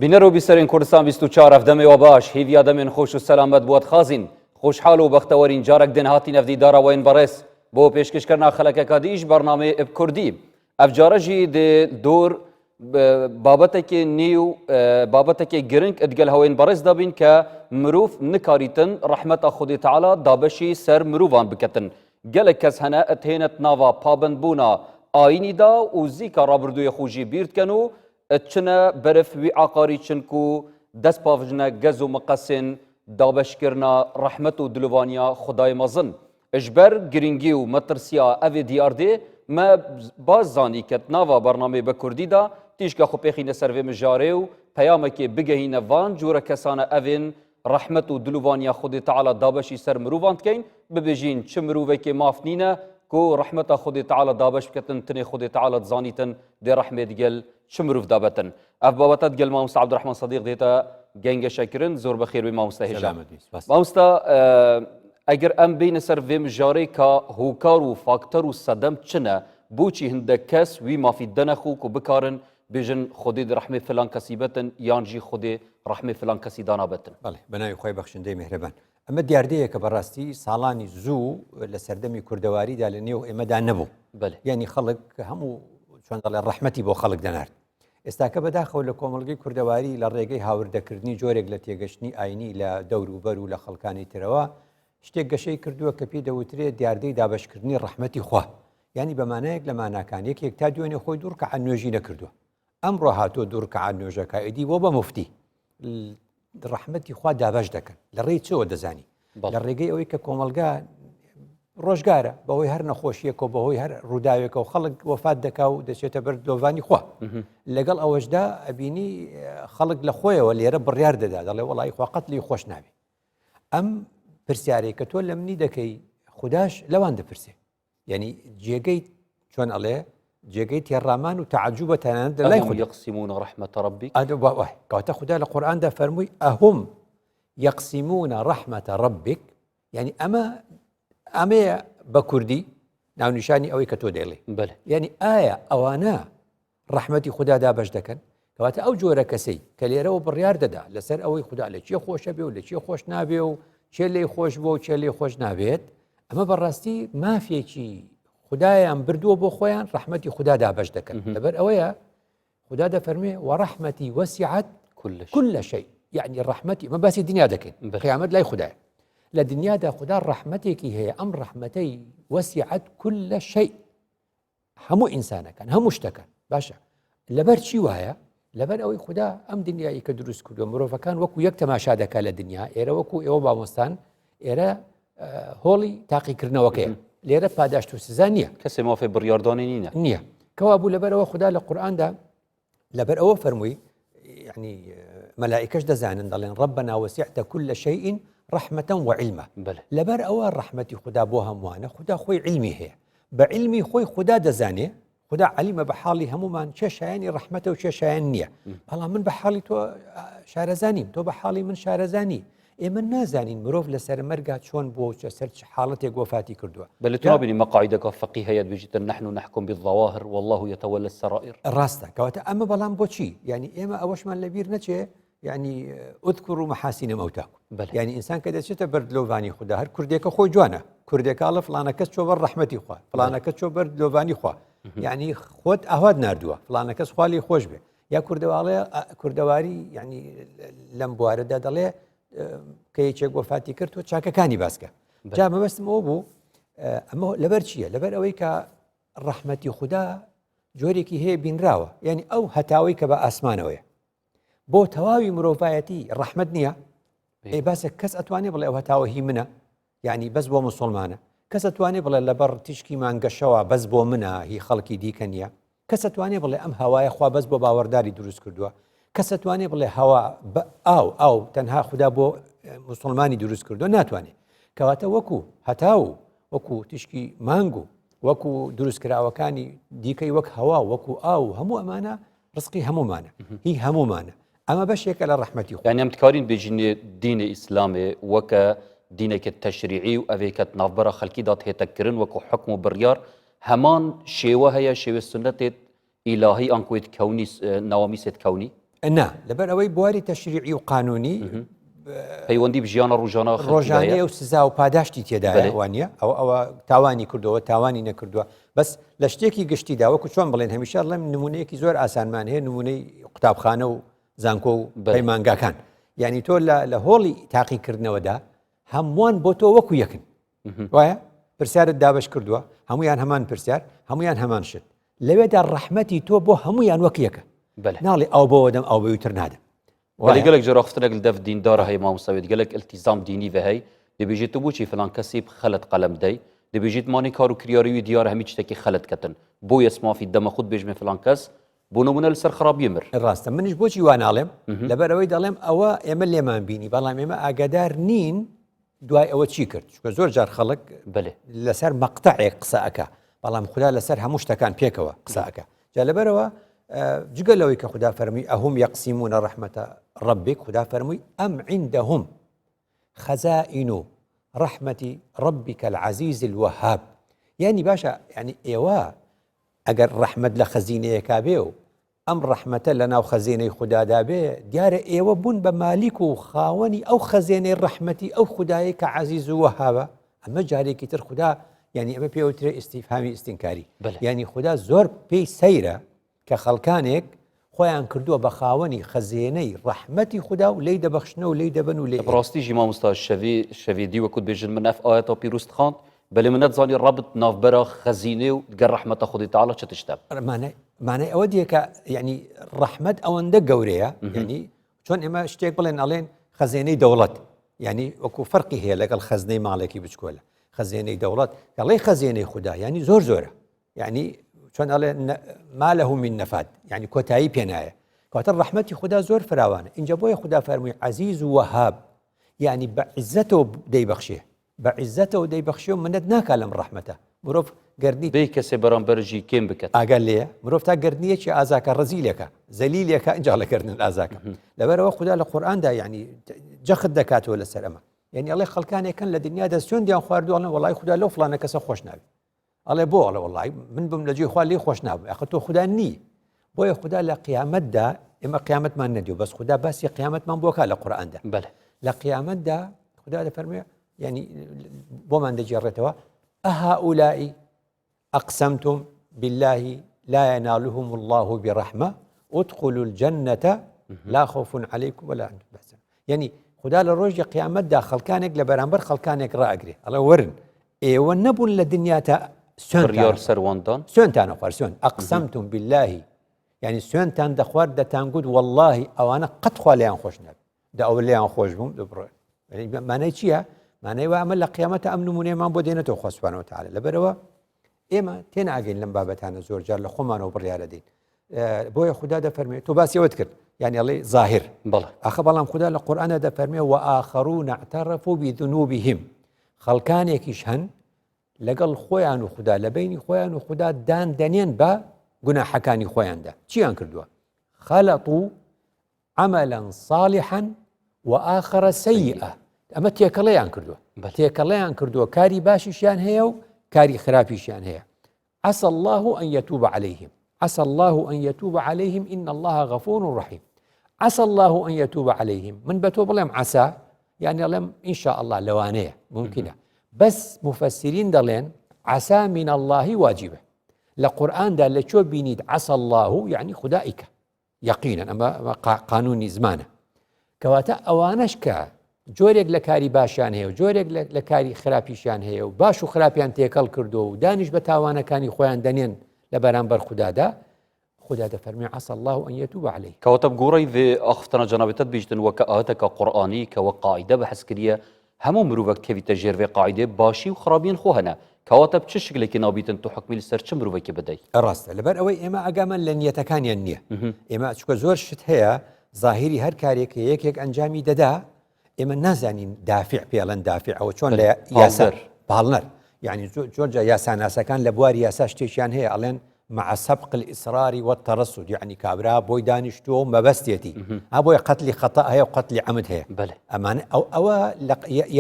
بینەرۆ بیسەرین کوردستان 24 ئەفدەمێ و باش هیڤیا دەمێن خۆش و سەلامەت بووەت خازین خۆشحاڵ و بەختەوەرین جارێک دێن هاتین ئەفدیدارەوەین بەڕێز بۆ پێشکەشکردنا خەڵکەکە دیش بەرنامەی ئب کوردی ئەف جارەژی دێ دۆر بابەتێکی نی و بابەتێکی گرنگ ئەدگەل هەوەین بەڕێز دەبین کە مرۆڤ نکاریتن ڕەحمەتە خودی تەعالا دابەشی سەر مرۆڤان بکەتن gelek kes hene etênet nava pabendbûna ayînî da û zîka rabردوyê xwe jî bîr dikin û çine berif wî aqarî çin ku destpavjine gez û miqesên dabeşkirina rehmet û dilûvaniya Xwedayê mezin. Ji ber giringî û metirsiya evê diyardê me baz zanî ket nava bernamê bi Kurdî da tîşka xwe pêxîne ser vê mijarê û peyamekê bigehîne van cûre kesane evên rehmet û dilûvaniya Xwedê Teala dabeşî ser mirovan dikeyn bibêjîn çi mirovekê maf nîne ku rehmeta Xwedê Teala dabeş biketin tinê Xwedê Teala dizanîtin dê rehmê digel çi mirov dabetin. Ev babeta digel mamosta Abdurrahman Sadiq dêta gengeşekirin zor bi xêr wê mamosta hêja. Mamosta eger em bêne ser vê mijarê ka hokar û faktor û sedem çi ne boçî hindek kes wî mafî dene xwe ku bikarin bêjin Xwedê di rehmê filan kesî betin yan jî Xwedê rehmê filan kesî dana betin. بەڵێ بەناوی خۆی بەخشندەی میهرەبان ئەمە دیاردەیەکە بەڕاستی ساڵانی زوو لە سەردەمی کوردەواریدا لە نێو ئێمەدا نەبوو یعنی خەڵک هەموو چۆن دەڵێ ڕەحمەتی بۆ خەڵک دەنارد ئێستاکە بەداخەوە لە کۆمەڵگەی کوردەواری لە ڕێگەی هاوردەکردنی جۆرێک لە تێگەشتنی ئاینی لە دەور و بەر و لە خەڵکانی ترەوە شتێک گەشەی کردووە کە پێی دەوترێت دیاردەی دابەشکردنی ڕەحمەتی خوا یعنی بەمانەیەک لە ماناکان یەکێک تا دوێنێ خۆی دوور کە نوێژی نەکردووە ئەمڕۆ هاتۆ دوور کە نوێژەکە ئیدی بۆ بە مفتی ڕەحمەتی خوا دابەش دەکەن لە ڕێی چەوە دەزانی لە ڕێگەی ئەوەی کە کۆمەلگا ڕۆژگارە بەهۆی هەر نەخۆشیەکە و بەهۆی هەر ڕووداوێکە و خەڵک وەفات دەکا و دەچێتە بەر دۆڤانی خوا لەگەڵ ئەوەشدا ئەبینی خەڵک لە خۆیەوە لێرە بڕیار دەدا دەڵێ وەڵی خوا قەت لی خۆش نابێ ئەم پرسیارەی کە تۆ لە منی دەکەی خودداش لەوان دەپرسێ یعنی جێگەی چۆن ئەڵێ جێگەی تێڕامان و تعجوبە تەنانەت لای خۆی یقسیمون ڕەحمەتە ڕەبیک کەواتە خوددا لە قورئاندا فەرمووی ئەهم یقسیمونە ڕەحمەتە ڕەبیک یعنی ئەمەیە بە کوردی ناونیشانی ئەوەی کە تۆ دەیڵێ یعنی ئایا ئەوانە ڕەحمەتی خوددا دابەش دەکەن کەواتە ئەو جۆرە کەسەی کە لێرەوە بڕیار دەدا لەسەر ئەوەی خوددا لە چێ خۆشە بێ و لە چێ خۆش نابێ و چێ لێ خۆش بۆ و چێ لێ خۆش نابێت ئەمە بەڕاستی مافێکی خدایان بردووە بۆ خۆیان ڕەحمەتی خوددا دابەش دەکەن لەبەر ئەوەیە خوددا دەفەرمێ وەڕەحمەتی وەسیعەت كل شيء يعني ڕەحمەتی مە باسی دنیا دەکەین قیامەت لای خوددایە لە دنیادا خوددا ڕەحمەتێکی هەیە ئەم ڕەحمەتەی وەسیعەت كل شيء هەموو ئینسانەکان هەموو شتەکان باشە لەبەر چی وایە لەبەر ئەوەی خوددا ئەم دنیایی کە دروست کردووە مرۆڤەکان وەکو یەک تەماشا دەکات لە دنیا ئێرە وەکو ئێوە بامۆستان ئێرە هۆڵی تاقیکردنەوەکەیە لێرە پاداشت و سزا نییە کەسێ مافێ بڕیاردانی نییە کەوا بوو لەبەرەوە خوددا لە قورئاندا لەبەر ئەوە فەرمووی يعني مەلائیکەش دەزانن دەڵێن ربنا وسعت كل شيء رحمة وعلما لەبەر ئەوە ڕەحمەتی خوددا بۆ هەمووانە خوددا خۆی علمی هەیە بە علمی خۆی خوددا دەزانێ خوددا علیمە بە حاڵی هەمومان چێ شایانی ڕەحمەتە و چێ شایان نییە بەڵام من بە حاڵی تۆ شارەزانیم تۆ بە حاڵی من شارەزانی ئێمە نازانین مرۆڤ لەسەر مەرگا چۆن بۆ سەر حاڵەتێک وەفاتی کردووە بەڵێ تو نابینی مەقاعیدەکە فەقیه هەیە بێژیتن نحن نحكم بالظواهر والله يتولى السرائر ڕاستە کەواتە ئەمە بەڵام بۆچی یعنی ئێمە ئەوەشمان لەبیر نەچێ یعنی ئوذکروا محاسن موتاکم یعنی ئینسان کە دەچێتە بەر دلۆڤانی خوددا هەر کوردێکە خۆی جوانە کوردێکاڵە فلانە کەس چۆ بەر ڕەحمەتی خوا فلانە کەس چۆ بەر دلۆڤانی خوا یعنی خۆت ئاوات ناردووە فلانە کەس خوا لێی خۆش بێ یا کوردەواری یعنی لەم بوارەدا دەڵێ کە یەکێک وەفاتی کرد تۆ چاکەکانی باسکە جا مەبەستم ئەوە بوو ئەمە لەبەر چییە لەبەر ئەوەی کە ڕەحمەتی خوددا جۆرێکی هەیە بینراوە یعنی ئەو هەتاوی کە بە ئاسمانەوەیە بۆ تەواوی مرۆڤایەتی ڕەحمەت نییە ئەی باسە کەس ئەتوانێ بڵێ ئەو هەتاوە هی منە یعنی بەس بۆ موسڵمانە کەس ئەتوانێ بڵێ لەبەر تیشکی مانگەشەوە بەس بۆ منە هی خەڵکی دیکە نییە کەس ئەتوانێ بڵێ ئەم هەوایە خوا بەس بۆ باوەڕداری دروست کردووە کەس ئەتوانێ بڵێ هەوا ئاو تەنها خوددا بۆ مسلمانی دروست کردو ناتوانێت کەواتە وەکو هەتاو وەکو تیشکی مانگ و وەکو دروستکراوەکانی دیکەی وەک هەوا وەکو ئاو هەموو ئەمانە ڕزقی هەمومانە هی هەمومانە ئەمە بەشێکە لە ڕەحمەتی خۆ یعنی ئەم تکارین بێژینێ دینی ئیسلامێ وەکە دینێکی تەشریعی و ئەوەیکە ناوبەرە خەڵکیدا هێتەکردن وەکو حکم و بڕیار هەمان شێوە هەیە شێوە سنەتێت ئیلاهی ئەنکوێت کەونی ناوامیسێت کەونی نا لەبەر ئەوەی بواری تەشریعی و قانونی پەیوەندی بژیانە ڕۆژانە ڕۆژانەیە و سزا و پاداشتی تێدایە وانە ئەوە تاوانی کردەوە تاوانی نەکردووە بەس لە شتێکی گشتیدا وەکو چۆن بڵێن هەمیشە لەم نمونەیەکی زۆر ئاسانمان هەیە نمونەی قوتابخانە و زانکۆ و پەیمانگاکان یعنی تۆ لە هۆڵی تاقیکردنەوەدا هەمووان بۆ تۆ وەکو یەکن وایە پرسیارت دابش کردووە هەمویان هەمان پرسیار هەمویان هەمان شت لەوێدا ڕەحمەتی تۆ بۆ هەمویان وەک یەکە ناڵێ ئەو بۆ دەم ئەو بەوتر نادەم ولی گەلێک جێراخستنێک لە دەف دیندارە هەیە مامۆستاوێت گەلێک التیزام دینی بە هەی دەبێژێت تو بۆچی فلان کەسی خەلەت قەلەم دەی دەبێژێت مانی کار و کریاریوی دیارە هەمی شتێکی خەلەت کەتن بۆ یەسمافی دەمە خود بێژمێ فلان کەس بۆ نمونە لەسەر خراپی مر ڕاستە منیش بۆچی وا ناڵێم لەبەرەوەی دەڵێم ئەوە ئێمە لێمان بینی بەڵام ئێمە ئاگادار نین دوای ئەوە چی کرد چکە زۆر جار خەڵک لەسەر مەقتەعێک قسە ئەکا بەڵام خوددا لەسەر هەموو شتەکان پێکەوە قسە ئەکا جا لەبەرەوە جگە لەوەی کە خوددا فەرمی ئەهم یەقسیمونە ڕەحمەتە ڕەبیک خوددا فەرمووی ئەم عیندەهم خەزائین ڕەحمەتی ڕەبیکە العەزیز الوەهاب یعنی باشە یعنی ئێوە ئەگەر ڕەحمەت لە خەزینەیەکا بێ و ئەم ڕەحمەتە لە ناو خەزینەی خوددادا بێ دیارە ئێوە بوون بە مالیک و خاوەنی ئەو خەزێنەی ڕەحمەتی ئەو خوددایە کە عەزیز و وەهابە ئەمە جارێکی تر خوددا یعنی ئەمە پێوترێ ئیستیفهامی ئیستینکاری یعنی خوددا زۆر پێی سەیرە کە خەڵکانێک خۆیان کردووە بە خاوەنی خەزێنەی ڕەحمەتی خوددا و لی دەبەخشنە و لی دەبن و لێ ڕاستیژی مامۆستا شەوێدی وەکوت بێژن من ئەف ئاەتە پیرۆست خواند بەلێ منەت زانی ڕەبت ناوبەرە خەزینێ و گەر ڕەحمەتە خودی تەعاڵە چ تشتە مانای ئەوە دیکە یعنی ڕەحمەت ئەوەندە گەورەیە یعنی چۆن ئێمە شتێک بڵێن ئەڵێن خەزێنەی دەوڵەت یعنی وەکو فەرقی هەیە لەگەڵ خەزنەی ماڵێکی بچکۆلە خەزێنەی دەوڵەت دەڵێ خەزێنەی خوددا یعنی زۆر زۆرە یعنی چۆن ئەڵێ مالەه من نەفاد یعنی کۆتایی پێنایە کەواتە ڕەحمەتی خوددا زۆر فراوانە اینجا بۆیە خوددا فەرمووی عەزیز و وەهاب یعنی بە عیزەتەوە دەیبەخشێ بە عیزەتەوە دەیبەخشێ و منەت ناکا لەم ڕەحمەتە مرۆڤ گردنی بێ کەسێ بەرامبەرژی کێم بکات ئاگەر لێە مرۆڤ تا گردنیەکی ئازاکە ڕەزیلێکە زەلیلێکە ئینجا لەکردن ئازاکە لەبەرەوە خوددا لە قورئاندا یعنی جەخت دەکاتەوە لەسەر ئەمە یعنی ئەڵێ خەڵکانێکن لە دنیادا چۆندیان خواردووەڵێن وەڵای خوددا لەو فڵانە کەسە خۆش ناوێت ئەڵێ بۆ ئەڵێ وەڵای من بم لەجێ خوا لێ خۆش نابوو ئەخە تۆ خوددا نی بۆیە خوددا لە قیامەتدا ئێمە قیامەتمان نەدیوە بەس خوددا باسی قیامەتمان بۆکا لە قورئاندا لە قیامەتدا خوددا دەفەرموێ یعنی بۆمان دەجێڕێتەوە ئەهؤلائی أقسمتم بالله لا ينالهم الله برحمة ادخلوا الجنة لا خوف عليكم ولا أنتم تحزنون يعني خدا لروج قيامت دا خلكانك لبرامبر خلكانك راقري الله ورن ايوه نبون لدنيا تا سوريار سرواندان سونتان اخوار سون أقسمتم بالله يعني سونتان دخوار دا تنقود والله او انا قد خواليان خوش نب دا اوليان خوش بوم دبر يعني معناه چيا معناه وعمل لقيامته امن من ما بودينته خو سبحانه وتعالى لبروا ئێمە تێناگەین لەم بابەتانە زۆر جار لە خۆمانەوە بڕیارە دەین بۆیە خوددا دەفەرمێ تۆ باسیەوەت کرد یعنی ئەڵێ ظاهر ئاخە بەڵام خوددا لە قورئانە دەفەرمێ وآخەڕون اعترفوا بذنوبهم خەڵکانێکیش هەن لەگەڵ خۆیان و خوددا لە بینی خۆیان و خوددا دان دەنێن بە گوناحەکانی خۆیاندا چیان کردووە خەلەطوا عملا صالحا وآخر سيئا ئەمە تێکەڵەیان کردووە تێکەڵەیان کردووە کاری باشیشیان هەیە و كاري خرابيشان هي عسى الله أن يتوب عليهم عسى الله أن يتوب عليهم إن الله غفور رحيم عسى الله أن يتوب عليهم من بتوب لهم عسى يعني لهم إن شاء الله لوانية ممكنة بس مفسرين دلين عسى من الله واجبة لقرآن دا لشو بينيد عسى الله يعني خدائك يقينا أما قانوني زمانه كواتا أوانشكا جۆرێک لە کاری باشیان هەیە و جۆرێک لە کاری خراپیشیان هەیە و باش و خراپیان تێکەڵ کردو و دانیش بە تاوانەکانی خۆیان دەنێن لە بەرامبەر خوددادا خوددا دەفەرمێ عسى الله أن يتوب عليه کەواتە بگۆڕی vê axftana cenabêtet bîjtin weke ayeteka Qur'anî ke we qaîde behs kiriye hemû mirovek kevîte jêr vê qaîdê başî û xirabiyên xwe hene kewata bi çi şekilekî nabîtin tu hikmî li ser çi mirovekî bidey ڕاستە لەبەر ئەوەی ئێمە ئەگامان لە نیەتەکانیان نییە ئێمە چکە زۆر شت هەیە ظاهری هەر کارێک یەکێک ئەنجامی دەدا ئێمە نازانین دافع پێڵەن دافع ئەوە چۆن لە یاسەر باڵنەر یعنی جۆرجا یاساناسەکان لە بواری یاسا شتێکیان هەیە ئەڵێن مع سبق الإصرار والترصد يعني كابرا بوي دانشتو مبستيتي أبوي قتل خطأ هي وقتل عمد هي أمان أو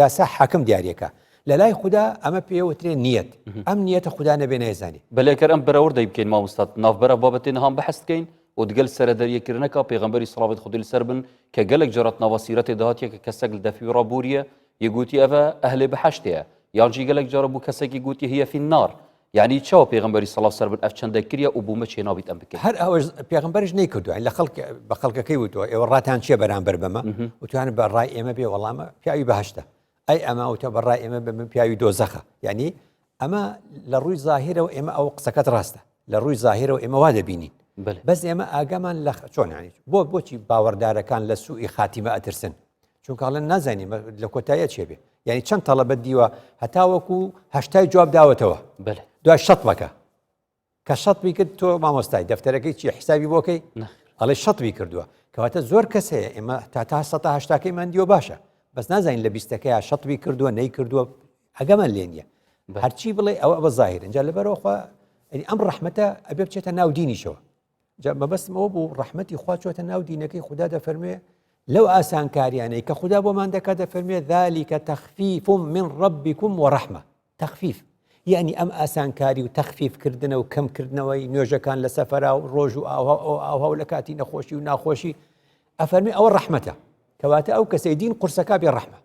ياسا حاكم دياريكا لا خدا أما بيوتري نيت أم نيت خدا نبي نيزاني بل كر أم براور ده يمكن ما مستط ناف برا بابتين هم بحث كين و دگەل سەرەدەریەکردنەکە پێغەمبەری سڵاوەت خودی لەسەر بن کە گەلێک جارات ناوەسیرەتێ داهاتیە کە کەسێک لە دەفی ڕابووریە یەگوتی ئەڤە ئەهلێ بەحەشتەیە یانجی گەلێک جارە بوو کەسێکی گوتی هەیە فی النار یعنی چاوە پێغەمبەری سڵاو سەر بن ئەف چەندە کریە و بوومە چێ نابیت ئەم بکەیت هەر ئەوەش پێغەمبەریش نەیکردووە لە بە خەڵکەکەی وتوە ئێوە ڕاتان چیە بەرامبەر بەمە وتوانن بە ڕای ئێمە بێ وەڵامە پیاوی بەهەشتە ئەی ئەمە وتە بە ڕای ئێمە بە پیاوی دۆزەخە یعنی ئەمە لە ڕووی زاهیرەوە ئێمە ئەو قسەکەت ڕاستە لە ڕووی زاهیرەوە ئێمە وا دەبینین بەس ئێمە ئاگامان لە چۆن ینی بۆچی باوەڕدارەکان لە سوئی خاتیمە ئەترسن چونکەڵەن نازانین لە کۆتاییە چێ بێ یعنی چەند تەڵەبەت دیوە هەتاوەکو هەشتای جواب داوەتەوە دوای شەت بکە کە شەتبی کرد تۆ مامۆستای دەفتەرەکەی چی حسابی بۆکەی ئەڵێ شەتبی کردووە کەواتە زۆر کەس هەیە ئێمە تا 180کەیمان دیوە باشە بەس نازانین لە 20کەیە شەتبی کردووە نەی کردووە ئەگەمان لێ نییە هەرچی بڵێ ئەوە بە زاهیر اینجا لەبەرەوەخوا ئەم ڕەحمەتە ئەبێ بچێتە ناو دینیشەوە مەبەستمەوە بوو ڕەحمەتی خوا چۆتە ناو دینەکەی خوددا دەفەرموێ لەو ئاسانکاریانەی کە خوددا بۆمان دەکات دەفەرموێ ذالکە تەخفیف من ڕەبیکم وەڕەحمە تەخفیف یعنی ئەم ئاسانکاری و تەخفیفکردنە و کەمکردنەوەی نوێژەکان لە سەفەرا و ڕۆژ و ئاوها لە کاتی نەخۆشی و ناخۆشی ئەفەرمی ئەوە ڕەحمەتە کەواتە ئەو کەسەی دین قورسەکە بێ ڕەحمە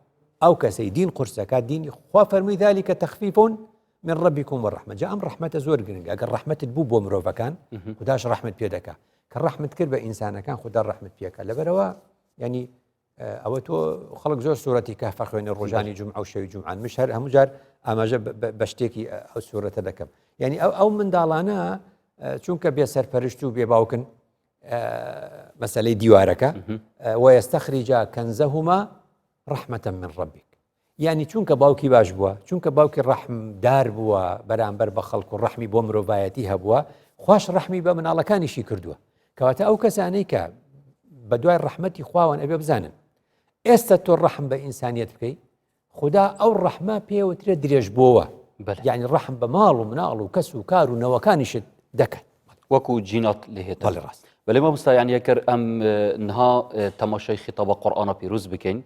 ئەو کەسەی دین قورسەکە دینی خوا فەرمووی ذالکە تەخفیف من ڕەبیکم وەڕەحمە جا ئەم ڕەحمەتە زۆر گرنگە ئەگەر ڕەحمەتت بوو بۆ مرۆڤەکان خودداش ڕەحمت پێ دەکا کە ڕەحمت کرد بە ئینسانەکان خوددا ڕەحمت پێکە لەبەرەوە ینی ئەوە تۆ خەڵک زۆر سوورەتی کەهف خوێنێ ڕۆژانی جومعە و شەوی جومعان مش هەر هەموو جار ئاماژە بە شتێکی ئەو سوورەتە دەکەم یعنی ئەو منداڵانە چونکە بێ سەرپەرشت و بێ باوکن مەسەلەی دیوارەکە وەیەستەخریجا کەنزەهما ڕەحمەتەن من ڕەبیک یعنی چونکە باوکی باش بووە چونکە باوکی ڕەحمدار بووە بەرامبەر بە خەڵک و ڕەحمی بۆ مرۆڤایەتی هەبووە خوش ڕەحمی بە مناڵەکانیشی کردووە کەواتە ئەو کەسانەی کە بە دوای ڕەحمەتی خواوەن ئەبێ بزانن ئێستا تۆ ڕەحم بە ئینسانیەت بکەی خوددا ئەو ڕەحمە پێوترێ درێژ بۆوە یعنی ڕەحم بە ماڵ و مناڵ و کەس و کار و نەوەکانیشت دەکەن وەکو جینات لێهێت ڕاست بەڵێ مامۆستا یانیەکرد ئەم نها تەماشای خیتابە قورئانە پیرۆز بکەین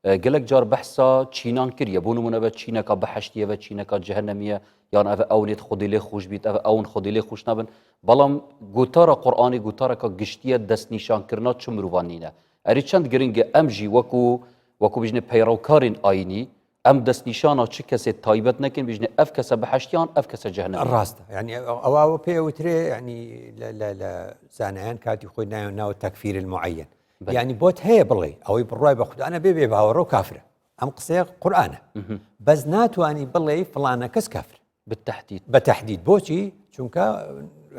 gelek car behsa çînan kiriye bû nimûne ve çîneka behiştiye ve çîneka cehennemiye yan ev ewnêt xwedî lê xweş bît ev ewn xwedî lê xweş nabin belam gotara Qur'anî gotareka giştiye destnîşankirina çi mirovan nîne erî çend giring e em jî wekû bijne peyrewkarên ayinî em destnîşana çi kesê taybet nekin bijne ev kese behiştiyan ev kese cehennem rast yani ew pêwîtirê yani لە زانایان کاتی خۆی نایۆ ناو تەکفیر المعەن يعني بۆت هەیە بڵێ ئەوەی بڕای بە خوددانە بێ باوەڕە و کافرە ئەم قسەیە قورئانە بەس ناتوانی بڵێ فڵانە کەس کافرە بەتەحدید بۆچی چونکە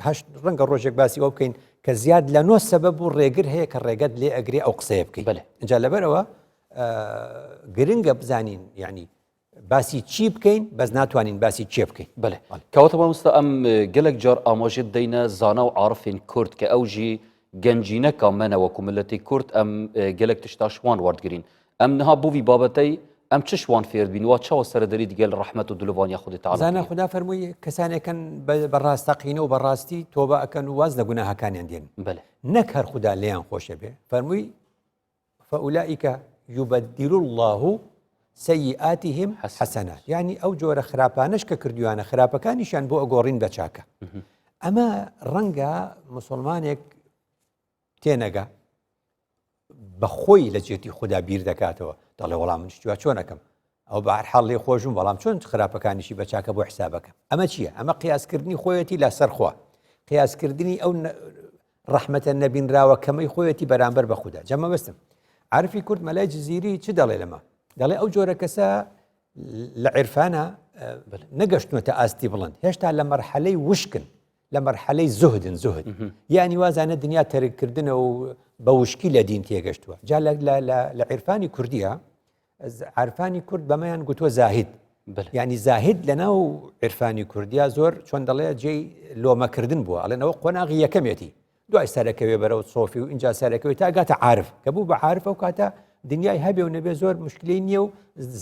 هەشت ڕەنگە ڕۆژێک باسی ئەو بکەین کە زیاد لە 9 سەبەب و ڕێگر هەیە کە ڕێگەت لێ ئەگرێ ئەو قسەیە بکەین اینجا لەبەرەوە گرنگە بزانین یعنی باسی چی بکەین بەس ناتوانین باسی چێ بکەین بەێ کەواتە مامۆستا ئەم gelek car ئاماژێت دەینە زانا و عارفên کورد کە ئەو ژی گەنجینەکە منە وەکو ملەتی کورد ئەم gelek tişta şwan werdgirîn em niha bû vî babetey em çi şwan fêr bîn wa çawa serederî digel rehmet û dilivaniya Xwedê Teala زانە خوددا فەرمووی کەسانێکن بەڕاستەقینە و بەڕاستی تۆبە ئەکەن و واز لە گوناهەکانیان دێن نەک هەر خوددا لێیان خۆشە بێ فەرمووی فەئولائیکە یوبەدیل الله سەیئاتیهم حەسەنات یعنی ئەو جۆرە خراپانش کە کردویانە خراپەکانیشیان بۆ ئەگۆڕین بە چاکە ئەمە ڕەنگە موسڵمانێک تێنەگا بەخۆی لە جێتی خوددا بیر دەکاتەوە دەڵێ وەڵام من شتیوا چۆنەکەم ئەو بە هەر حاڵ لێ خۆشم بەڵام چۆن خراپەکانیشی بە چاکە بۆ حسابەکەم ئەمە چییە ئەمە قیاسکردنی خۆیەتی لەسەر خوا قیاسکردنی ئەو ڕەحمەتە نەبینراوە کەمەی خۆیەتی بەرامبەر بە خوددا جەمە بەستم عارفی کورد مەلای جزیری چ دەڵێ لەمە دەڵێ ئەو جۆرە کەسە لە عیرفانە نەگەشتنەوەتە ئاستی بڵند هێشتا لە مەرحەلەی وشکن لە مەرحەلەی زوهدن زوهد یعنی وازانە دنیا تەرککردنە و بە وشکی لە دین تێگەشتووە جا لە عیرفانی کوردیە عارفانی کورد بەمەیان گوتووە زاهید یعنی زاهید لەناو عیرفانی کوردیا زۆر چۆن دەڵێ جێی لۆمەکردن بووە ئەڵێنەوە قۆناغی یەکەمێتی دوای سەرەکەوێ بەرەو سۆفی و اینجا سەرەکەوێت تا گاتە عارف کە بوو بە عارف ئەو کاتە دنیای هەبێ و نەبێ زۆر مشکلی نییە و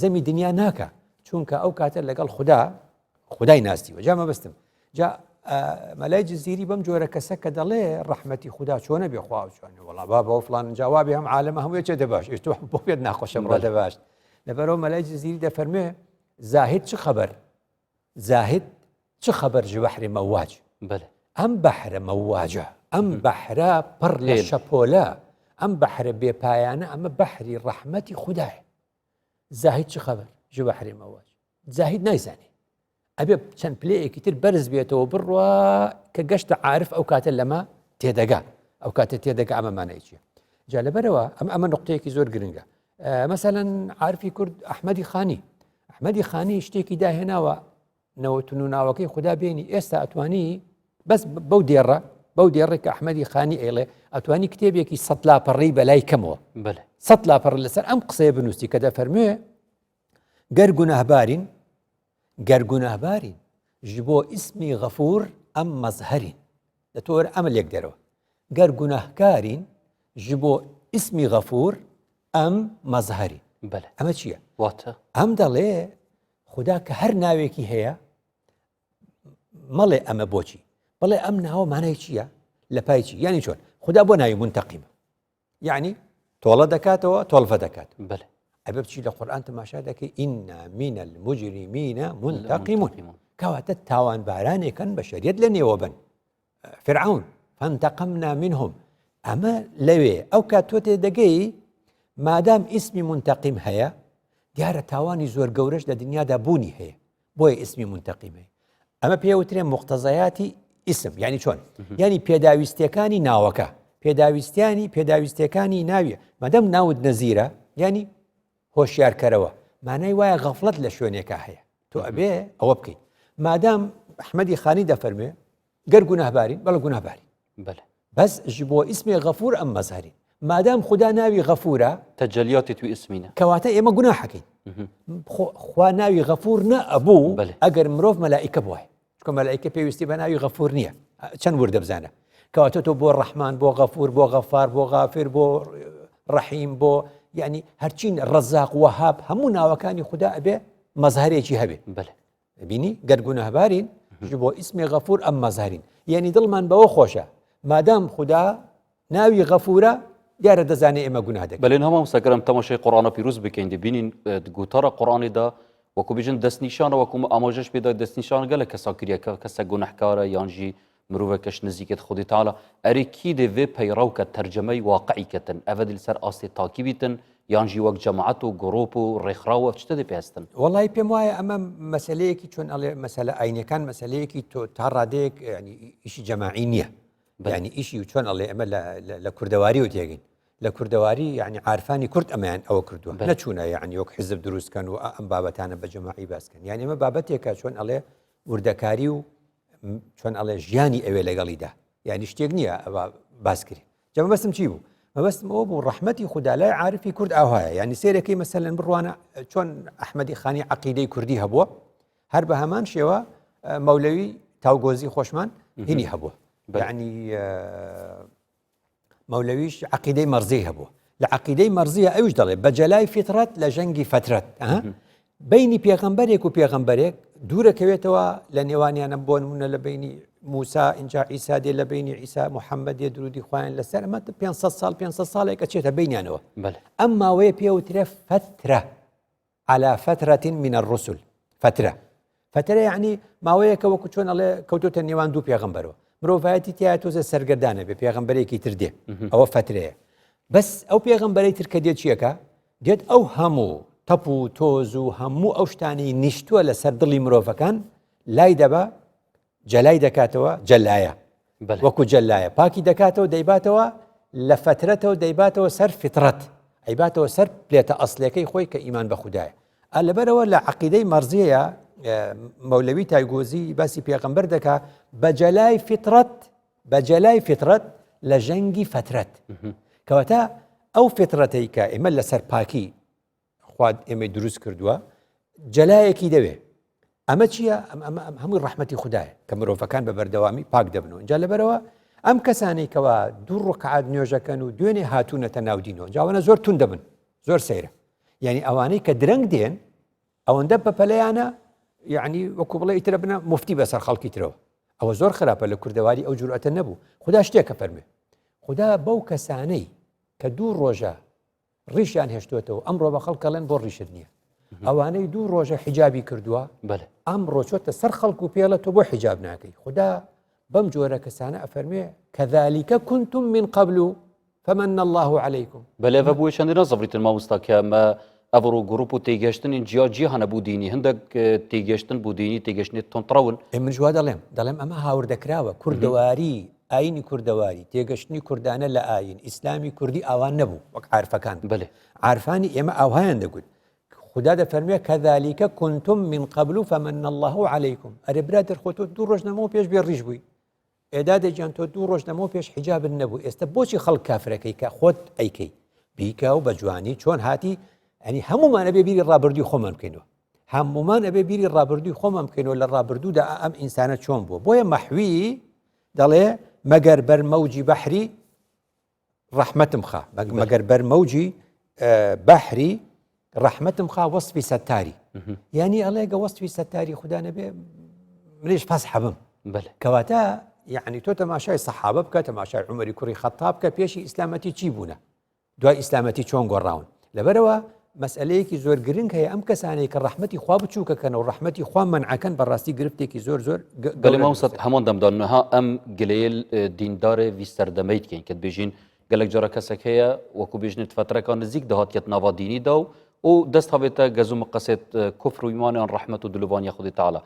زەمی دنیا ناکە چونکە ئەو کاتە لەگەڵ خودای ناستیوە جامە بستم جا مەلای جزیری بەم جۆرە کەسە کە دەڵێ ڕەحمەتی خوددا چۆنە بێخوا چۆنە وەڵا بابە فڵان جوابی هەم عالەمە هەمووی چێ دەباش ئێش تۆ بۆ پێت ناخۆشم ڕە دەباش لەبەرەوە مەلای جزیری دەفەرمێ زاهد چ خەبەر زاهد چ خەبەر ji بەحری مەواج ئەم بەحرە مەواجە ئەم بەحرا پڕ لە هێل. شەپۆلە ئەم بەحرە بێپایانە ئەمە بەحری ڕەحمەتی خوددایە زاهید چ خەبەر ژ بەحری مەواج زاهید نایزانێ ئەبێ چەند پلەیەکی تر بەرز بێتەوە بڕوا کە گەشتە عارف ئەو کاتە لەمە تێدەگا ئەو کاتە تێدەگا ئەمەمانەی چیە جا لەبەرەوە ئەمە نقطەیەکی زۆر گرنگە مەسەلەن عارفی کورد ئەحمەدی خانی شتێکی داهێناوە نەوەتون و ناوەکەی خوددا بێنی ئێستا ئەتوانی بەس بەو دێڕێک کە ئەحمەدی خانی ئێڵێ ئەتوانی کتێبێکی 100 لاپەڕی بەلای کەمەوە 100 لاپەڕ لەسەر ئەم قسەیە بنووسی کە دەفەرموێ گەرگونەهبارین ji بۆ ئیسمی غەفور ئەم مەزهەرین دەتۆر ئەمە لێک دەرەوە گەرگونەهکارین ji بۆ ئیسمی غەفور ئەم مەزهەرین ئەمە چییە؟ ئەم دەڵێ خوددا کە هەر ناوێکی هەیە مەڵێ ئەمە بۆچی بەڵێ ئەم ناوە مانای چییە لە پای چی یعنی چۆن خوددا بۆ ناوی منتەقیمە یعنی تۆڵە دەکاتەوە تۆڵفە دەکات ئەبێ بچی لە قورئان تەماشا دەکەی ئینە مینە المجرمینە منتەقیمون کەواتە تاوانبارانێکن بە شەریەت لە نێوە بن فرعون فانتەقەمنا منهم ئەمە لەوێ ئەو کات تۆ تێدەگەی مادام ئیسمی منتەقیم هەیە دیارە تاوانی زۆر گەورەش لە دنیادا بوونی هەیە بۆیە ئیسمی منتەقیم هەیە ئەمە پێوترێن مقتەزەیاتی ئیسم یعنی چۆن یعنی پێداویستیەکانی ناوەکە پێداویستیەکانی ناویە مادام ناوت نەزیرە یعنی هۆشیارکەرەوە مانای وایە غەفڵەت لە شوێنێکە هەیە تۆ ئەبێ ئەوە بکەیت مادام ئەحمەدی خانی دەفەرمێ گەرگونەهبارین بەڵێ گونەهبارین بەس ji بۆ ئیسمی غەفور ئەم مەزهەرین مادام خوددا ناوی غەفورە تەجەلیاتی توی ئیسمینە کەواتە ئێمە گوناحەکەین خوا ناوی غەفور نەئەبوو ئەگەر مرۆڤ مەلائیکە بووایە چکە مەلائیکە پێویستی بە ناوی غەفور نییە چەند وردە بزانە کەواتە تۆ بۆ ڕەحمان بۆ غەفور بۆ غەفار بۆ غافر بۆ ڕەحیم بۆ یعنی هەرچین ڕەزاق وەهاب هەموو ناوەکانی خوددا ئەبێ مەزهەرێکی هەبێ بینی گەرگونەهبارین ji بۆ ئیسمی غەفور ئەم مەزهەرین یعنی دڵمان بەوە خۆشە مادام خوددا ناوی غەفورە دیارە دەزانێ ئێمە گوناه دەکەین بەڵێن هەمام سەگەرم تەماشای قورئانە پیرۆز بکەین دەبینین گوتارە قورئانیدا وەکو بێژن دەستنیشانە وەکو ئاماژەش پێدا دەستنیشان گەلە کەسا کریە کە کەسە گونەحکارە یانژی مرۆڤەکەش نزیکێت خودی تاالە ئەرێکی دەوێ پەیڕەوکە تەرجەمەی واقعیکەتن ئەvە سەر ئاستی تاکی بیتن یانژی وەک جەماعەت و گڕۆپ و ڕێکخراوە شتە دەی پێستن وەڵی پێم وایە ئەمە مەسەلەیەکی چۆن ئەڵێ مەسەلە ئاینەکان مەسەلەیەکی تۆ تا ڕادەیەک ینی ئیشی جەماعی نییە ینی ئیشی و چۆن ئەڵێ ئەمە لە کوردەواری و تێگەین لە کوردەواری یعنی عارفانی کورد ئەمەیان ئەوە کردووە نەچوونە یعنی وەک حیزب دروستکەن و ئەم بابەتانە بە جەماعی باسکەن یعنی ئەمە بابەتێکە چۆن ئەڵێ وردەکاری و چۆن ئەڵێ ژیانی ئەوێ لەگەڵیدا یعنی شتێک نییە ئەوە باسکری جەمە بەستم چی بوو مەبەستم ئەوە بوو ڕەحمەتی خوددا لای عارفی کورد ئاوایە یعنی سێرەکەی مەسەلەن بڕوانە چۆن ئەحمەدی خانی عەقیدەی کوردی هەبووە هەر بە هەمان شێوە مەولەوی تاوگۆزی خۆشمان هینی هەبووە یعنی مەولەویش عەقیدەی مەرزی هەبووە لە عەقیدەی مەرزیە ئەوش دەڵێ بە جەلای فیترەت لە ژەنگی فەترەت بینی پێغەمبەرێک و پێغەمبەرێک دوورەکەوێتەوە لە نێوانیانە بۆ نمونە لە بینی موسا اینجا عیسا دێ لە بینی عیسا محەممەد دێ درودی خوایان لەسەر ئەمە 500 ساڵێک ئەچێتە بینیانەوە ئەم ماوەیە پێوترێ فترە على فترة من الرسل فترە یعنی ماوەیەکە وەکو چۆن ئەڵێ کەوتۆتە نێوان دوو پێغەمبەرەوە مرۆڤایەتی تیا تۆزە سەرگەردانە بێ پێغەمبەرێکی تر دێ ئەوە فترەیە بەس ئەو پێغەمبەرەی تر کە دێت چیەکە دێت ئەو هەموو تەپ و تۆز و هەموو ئەو شتانی نیشتووە لەسەر دڵی مرۆڤەکان لای دەبە جەلای دەکاتەوە جەلایە وەکو جەلایە پاکی دەکاتەوە دەیباتەوە لە فترەتەوە دەیباتەوە سەر فترەت ئەیباتەوە سەر پلێتە ئەسلەکەی خۆی کە ئیمان بە خوددایە لەبەرەوە لە عەقیدەی مەرزیەیە مەولەوی تایگۆزی باسی پێغەمبەر دەکا بە جەلای فترەت لە ژەنگی فترەت کەواتە ئەو فترەتەی کە ئێمە لەسەر پاکی خواد ئێمە دروست کردووە جەلایەکی دەوێ ئەمە چییە هەمووی ڕەحمەتی خوددایە کە مرۆڤەکان بە بەردەوامی پاک دەبنەوە اینجا لەبەرەوە ئەم کەسانی کەوا دوو ڕکعات نوێژەکەن و دوێنێ هاتوونەتە ناودینەوە جاوانە زۆر تون دەبن زۆر سەیرە یعنی ئەوانەی کە درەنگ دێن ئەوەندە بەپەلەیانە یعنی وەکو بڵێ ئیترە بنە مفتی بەسەر خەڵکی ترەوە ئەوە زۆر خراپە لە کوردەواری ئەو جورئەتە نەبوو خوددا شتێکە فەرمێ خوددا بەو کەسانەی کە دوو ڕۆژە ڕیشیان هێشتوێتەوە ئەمڕۆ بە خەڵکەڵێن بۆ ڕیشت نییە ئەوانەی دوو ڕۆژە حیجابی کردووە ئەمڕۆ چۆتە سەر خەڵک و پێڵە تۆ بۆ حیجاب ناکەی خوددا بەم جۆرە کەسانە ئەفەرمێ كذلك كنتم من قبل فمن الله عليكم. بەلێ بە بووی چەندی نەزەبریتن مامۆستا کەمە ئەڤڕ و گروپ و تێگەشتنی جیا هەنە بوو دینی هەندێک تێگەشتن بوو دینی تێگەشتێت تۆنتڕەون. من جوا دەڵێم ئەمە هاوردەکراوە کوردەواری ئاینی کوردەواری تێگەشتنی کوردانە لە ئاین ئیسلامی کوردی ئاوان نەبوو وەک عارفەکان. بەێ عارفانی ئێمە ئاوهایان دەگوت خدا دەفەرمێ كذلك كنتم من قبل فمن الله عليكم. ئەرێ برادر خۆ تۆ 2 ڕۆژ نەمەوە پێش بێ ڕیژ بووی ئێدا دەجیان تۆ 2 ڕۆژ نەمەوە پێش حیجاب نەبوو ئێستا بۆچی خەڵک کافرەکەی کە خۆت ئەیکەی بیکە و بە جوانی چۆن هاتی ئەنی هەمومان ئەبێ بیری ڕابردووی خۆمان بکەینەوە هەمومان ئەبێ بیری ڕابردووی خۆمان بکەینەوە لە ڕابردوودا ئەم ئینسانە چۆن بووە بۆیە مەحوی دەڵێ مەگەر بەرمەوجی بەحری ڕەحمەتم خا مەگەر بەرمەوجی بەحری ڕەحمەتم خا وەسفی سەتاری یعنی ئەڵێگە وەسفی سەتاری خوددا نەبێ منیش پاس حەبم کەواتە یعنی تۆ تەماشای سەحابە بکە تەماشای عومەری کوڕی خەتاب کە پێشی ئیسلامەتی چی بوونە دوای ئیسلامەتی چۆن گۆڕاون لەبەرەوە مەسئلەیەکی زۆر گرنگ هەیە ئەم کەسانەی کە ڕەحمەتی خوا بچووکەکەن و ڕەحمەتی خوا مەنعەکەن بەڕاستی گرفتێکی زۆر بەڵێ مامۆستا هەمان دەمدانها ئەم گلەیل دیندارێ ویستەردەمەیت کەین کە بێژین گەلک جارە کەسێک هەیە وەکو بێژنێت فترەکان نزیک دەهاتێت ناوا دینیدا و دەست هەبێتە گەزوو مقەسێت کوفر و ایمانیان ڕەحمەت و دلوڤانیە خودی تەعالا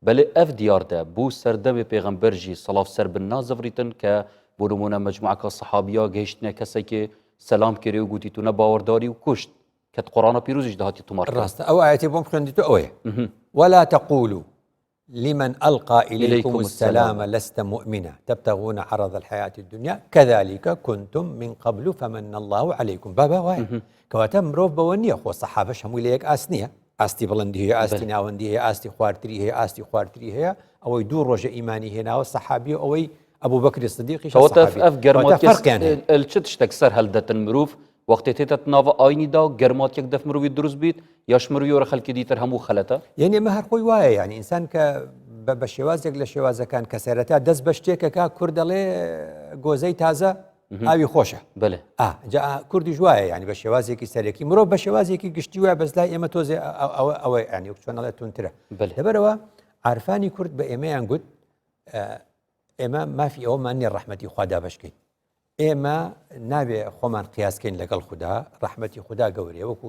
بەڵێ ئەف دیاردە بوو سەردەمێ پێغەمبەرژی سەڵاف سەر بن نازەڤریتن کە بۆ نمونە مەجموعەکە سەحابیا گەیشتنە کەسێکێ سەلام کرێ و گوتی تو نە باوەڕداری و کوشت کە قورآنە پیرۆزیش دەهاتی تومار ڕاستە ئەو ئاەتی بۆم خوێندیتە ئەوەیە ولا تقولوا لمن ألقى إليكم السلام لست مؤمنا تبتغون عرض الحياة الدنيا كذلك كنتم من قبل فمن الله عليكم بابا واي كواتا مرۆڤ بەوە نییە خۆ سەحابەش هەمووی لە یەک ئاست نییە ئاستی بڵندی هەیە ئاستی ناوەندی هەیە ئاستی خواردتری هەیە ئاستی خواردتری هەیە ئەوەی 2 ڕۆژە ئیمانی هێناوە سەحابی و ئەوەی ئەبوو بەکری سدیقیش چ شتێک سەر هەلدەتن مرۆڤ وەختێ تێتە ناوە ئاینیدا و گەرماتێک دەف مرۆڤی دروست بیت یاش مرۆڤی وەرە خەڵکی دیتر هەموو خەلەتە یعنی ئەمە هەر خۆی وایە یعنی ئینسان کە بە شێوازێک لە شێوازەکان کە سەرەتا دەست بە شتێکەکە کورد دەڵێ گۆزەی تازە ئاوی خۆشە بڵێ کوردی جوایە ینی بە شێوازێکی سەرەکی مرۆڤ بە شێوازێکی گشتی وایە بەزلای ئێمە تۆزێ ئەوەی ئەنی چۆنەڵێ تونترە لەبەرەوە عارفانی کورد بە ئێمەیان گوت ئێمە مافی ئەوەمان نیە ڕەحمەتی خوادا بەشکەین ئێمە نابێ خۆمان قیاسکەین لەگەڵ خوددا ڕەحمەتی خوددا گەورەیە وەکو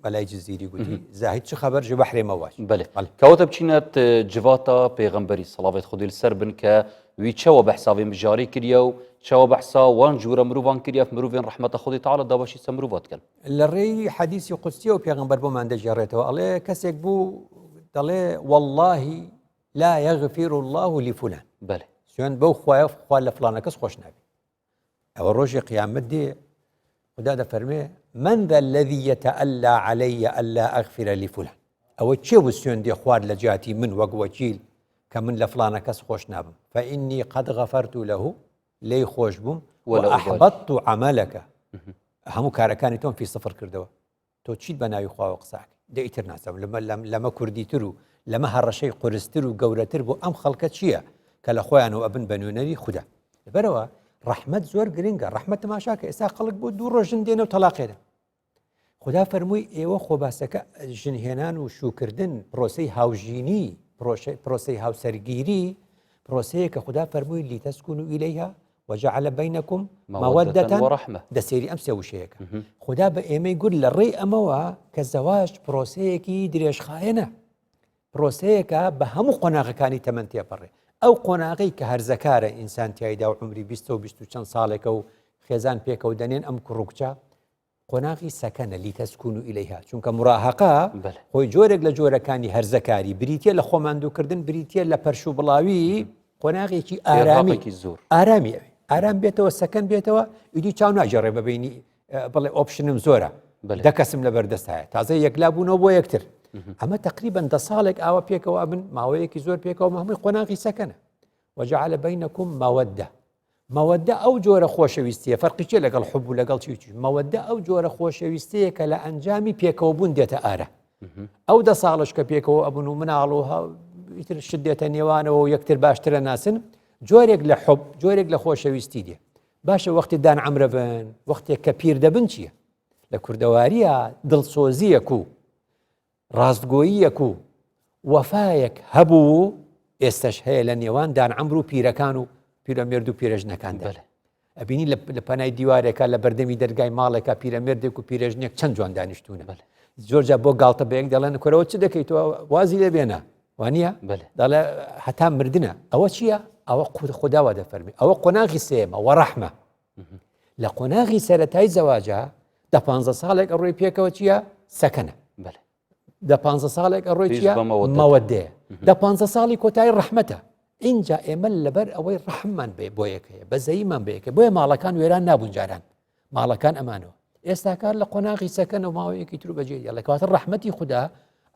بەلای جززیری گوتی زاهید چ خەبەر ji بەحرێ مەواش بڵێ کەواتە بچینەت جڤاتە پێغەمبەری سەڵاوەت خودی لەسەر بن کە وی چەوە بەحساوێ مژاری کردە و چەوە بەحسا وان جوورە مرۆڤان کردە مرۆڤێن ڕەحمەتە خودی تەعالا دابەشی چە مرۆڤات کرد لە ڕێی حەدیسی قودسی و پێغەمبەر بۆمان دەژێڕێتەوە ئەڵێ کەسێک بوو دەڵێ والله لا يغفر الله لفلان بەڵێ سوێن بەو خوایە خوا لە فڵانە کەس خۆش نابێت ئەوە ڕۆژی قیامەت دێ خدا دەفەرمێ من ذا الذي يتألى علي ألا أغفر لفلان ئەوە چێ بوو سوێن دێ خوارد لە جاتی من وەک وەکیل کە من لە فڵانە کەس خۆش نابم فإني قد غفرت له لێی خۆش بووم وأحبطت عملك هەموو کارەکانی تۆم فی سفر کردەوە تۆ چیت بە ناوی خواوە قساک دەئیتر ناسەم لەمە کوردیتر و لەمە هەڕەشەی قورستر و گەورەتر بۆ ئەم خەڵکە چییە کە لە خۆیانەوە ئەبن بە نوێنەری خوددا لەبەرەوە ڕەحمەت زۆر گرنگە ڕەحمەت تەماشاکە ئێستا خەڵک بۆ 2 ڕۆژن دێنە و تەلاقێنە خدا فەرمووی ئێوە خۆباسەکە ژنهێنان و شوکردن پرۆسەی هاوژینی پرۆسەی هاوسەرگیری پرۆسەیە کە خدا فەرمووی لیتەسکونوا ئیلەیها وجعل بینەکم مەوەدەة وەڕەحمە دەسێری ئەم سێ وشەیەکە خدا بە ئێمەی گوت لە ڕێی ئەمەوە کە زەواج پرۆسەیەکی درێژخایەنە پرۆسەیەکە بە هەموو قۆناغەکانی تەمەن تێپەڕێ ئەو قۆناغی کە هەرزەکارە ئینسان تایدا و عمری 20 و 20 چەند ساڵێکە و خێزان پێکە و دەنێن ئەم کوڕکچە قۆناغی سەکەنە لیتەسکونوا ئیلەیها چونکە مراهەقە خۆی جۆرێک لە جۆرەکانی هەرزەکاری بریتە لە خۆماندووکردن بریتە لە پەرش و بڵاوی قۆناغێکی ئارامێکی زۆر ئارامی ئەوێ ئارام بێتەوە سەکەن بێتەوە ئیدی چاو ناجێڕێ بەبینی بڵێ ئۆپشنم زۆرە دەکەسم لە بەردەستایە تازە یەکلا بوونەوە بۆ یەکتر ئەمە تقریباً 10 ساڵێک ئاوە پێکەوە بن ماوەیەکی زۆر پێکەوە هەمووی قۆناغی سەکەنە وجعل بینەکم مەوەدە ئەو جۆرە خۆشەویستیە فەرقی چێ لەگەڵ حب و لەگەڵ چی مەوەدە ئەو جۆرە خۆشەویستەیە کە لە ئەنجامی پێکەوە بوون دێتە ئارە ئەو 10 ساڵش کە پێکەوە ئەبوون و مناڵ و ئیتر شت دێتە نێوانەوە و یەکتر باشترە ناسن جۆرێک لە حب جۆرێک لە خۆشەویستی دێ باشە وەختی دان عەمرە بن وەختێک کە پیر دەبن چییە لە کوردەواریە دڵسۆزیەک و ڕاستگۆییەک و وەفایەک هەبوو ئێستش هەیە لە نێوان دان عەمرو و پیرەکان و پیرەمێرد و پیرەژنەکاندا ئەبینی لە پەنای دیوارێکە لە بەردەمی دەرگای ماڵێکە پیرەمێردێک و پیرەژنێک چەند جوان دانیشتوونە زۆرجار بۆ گاڵتە بەیەک دەڵێن کۆرەوە چ دەکەیت تۆ وازی لێ بێنە وانە دەڵێ هەتا مردنە ئەوە چییە؟ ئەوە خودداوا دەفەرمی ئەوە قۆناغی سێمە وەڕەحمە لە قۆناغی سەرەتای زەواجە دە 15 ساڵێک ئەڕۆی پێکەوە چییە؟ سەکەنە دە 15 ساڵێک ئەڕۆی چییە؟ مەوەدەیە دە 15 ساڵی کۆتایی ڕەحمەتە اینجا ئێمە لەبەر ئەوەی ڕەحممان بۆ یەکەیە بەزەییمان بە یەکە بۆیە ماڵەکان وێران نابوون جاران ماڵەکان ئەمانەوە ئێستا کار لە قۆناغی سەکەنە و ماوەیەکی تر بەجێ لە کەواتە ڕەحمەتی خوددا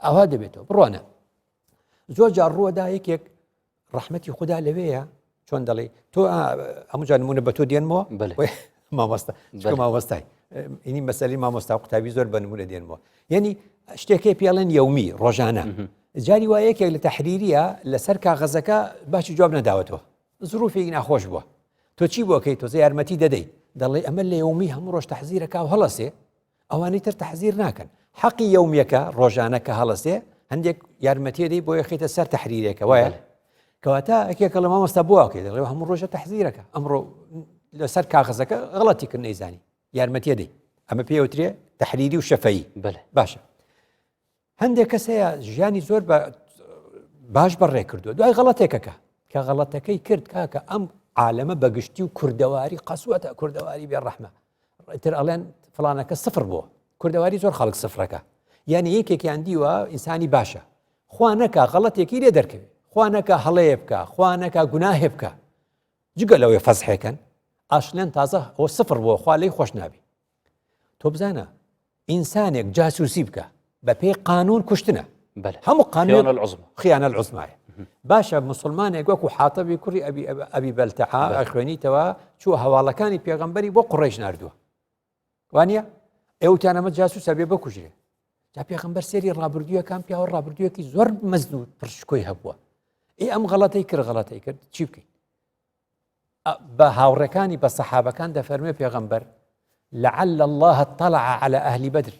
ئەوە دەبێتەوە بڕوانە زۆر جار ڕووەدا یەکێک ڕەحمەتی خوددا لەوەیە چۆن دەڵێ تۆ هەموو جار نمونە بە تۆ دێنمەوە مامۆستا مامۆستای ئینی مەسەلی مامۆستا و قوتابی زۆر بە نمونە دێنمەوە یعنی شتێکی پێڵێن یەومی ڕۆژانە جاری وایەکێک لە تەحریریە لەسەر کاغەزەکە باشی جواب نەداوەتەوە زروفێکی ناخۆش بووە تۆ چی بۆکەی تۆزە یارمەتی دەدەی دەڵێ ئەمە لە یەومی هەموو ڕۆژ تەحزیرەکە و هەڵەسێ ئەوانەی تر تەحزیر ناکەن حەقی یەومیەکە ڕۆژانە کە هەڵەسێ هەندێک یارمەتی دەی بۆ یەخیتە سەر تەحریرێکە وایە کەواتە ئەکێکە لە مامۆستا بووەکەی دەڵێ هەموو ڕۆژە تەحزیرەکە ئەمڕۆ لەسەر کاغەزەکە غەڵەتی کرد نەیزانی یارمەتی دەی ئەمە پێوترێ تەحریری و شەفەیی باشە هەندێک کەس هەیە ژیانی زۆر باش بەڕێ کردووە دوای غەڵەتێکەکە کە غەڵەتەکەی کرد کاکە ئەم عالەمە بەگشتی و کوردەواری قەسوەتە کوردەواری بێڕەحمە تر ئەڵێن فڵانەکە سفر بووە کوردەواری زۆر خەڵک سفرەکە یعنی یەکێکیان دیوە ئینسانی باشە خوا نەکا غەڵەتێکی لێ دەرکەوێت خوا نەکا هەڵەیە بکە خوا نەکا گوناهێ بکە جگە لەوەی فەزحێکەن ئاشلێن تازە ئەوە سفر بووە خوا لێی خۆش نابی تۆ بزانە ئینسانێک جاسوسی بکە بە پێی قانون کوشتنە هەموو قانون خیانە العوزمایە باشە مسلمانێک وەکو حاتەبی کوڕی ئەبی بەلتەعا ئەخوێنیتەوە چووە هەواڵەکانی پێغەمبەری بۆ قوڕیش ناردووە وانە ئێوتانەمە جاسوسە بێ بکوژرێ جا پێغەمبەر سێری ڕابردوویەکان پیاوە ڕابردوویەکی زۆر مەزن و پرشکۆی هەبووە ئەم غەڵەتەی کرد چی بکەین بە هاوڕەکانی بە سەحابەکان دەفەرمێ پێغەمبەر لعل الله اطلع على أهل بدر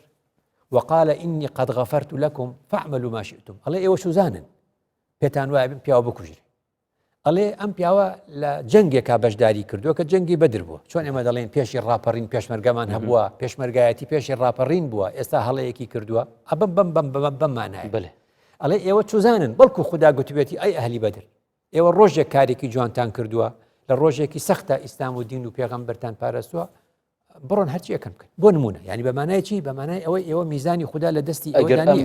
وقال إني قد غفرت لكم فاعملوا ما شئتم الله إيوه شو زانن بيتان وابن بياو بكوجري الله أم بياو لجنگك بجداري كردو كجنگي بدر بوا شون إما دلين بيش الرابرين بيش مرقمان هبوا بيش مرقاياتي بيش الرابرين بوا استا هلا يكي كردوا أبم بم بم بم بم معناه بله الله إيوه شو زانن بلكو خدا قتبيتي أي أهل بدر إيوه الروجة كاريكي جوانتان كردوا للروجة سخته إسلام ودين وبيغمبرتان بارستوا بڕۆن هەرچی یەکەم بکەن بۆ نمونە ینی بەمانای چی بەمانای ئەوەی ئێوە میزانی خوددا لە دەستی ئەگەر ئەم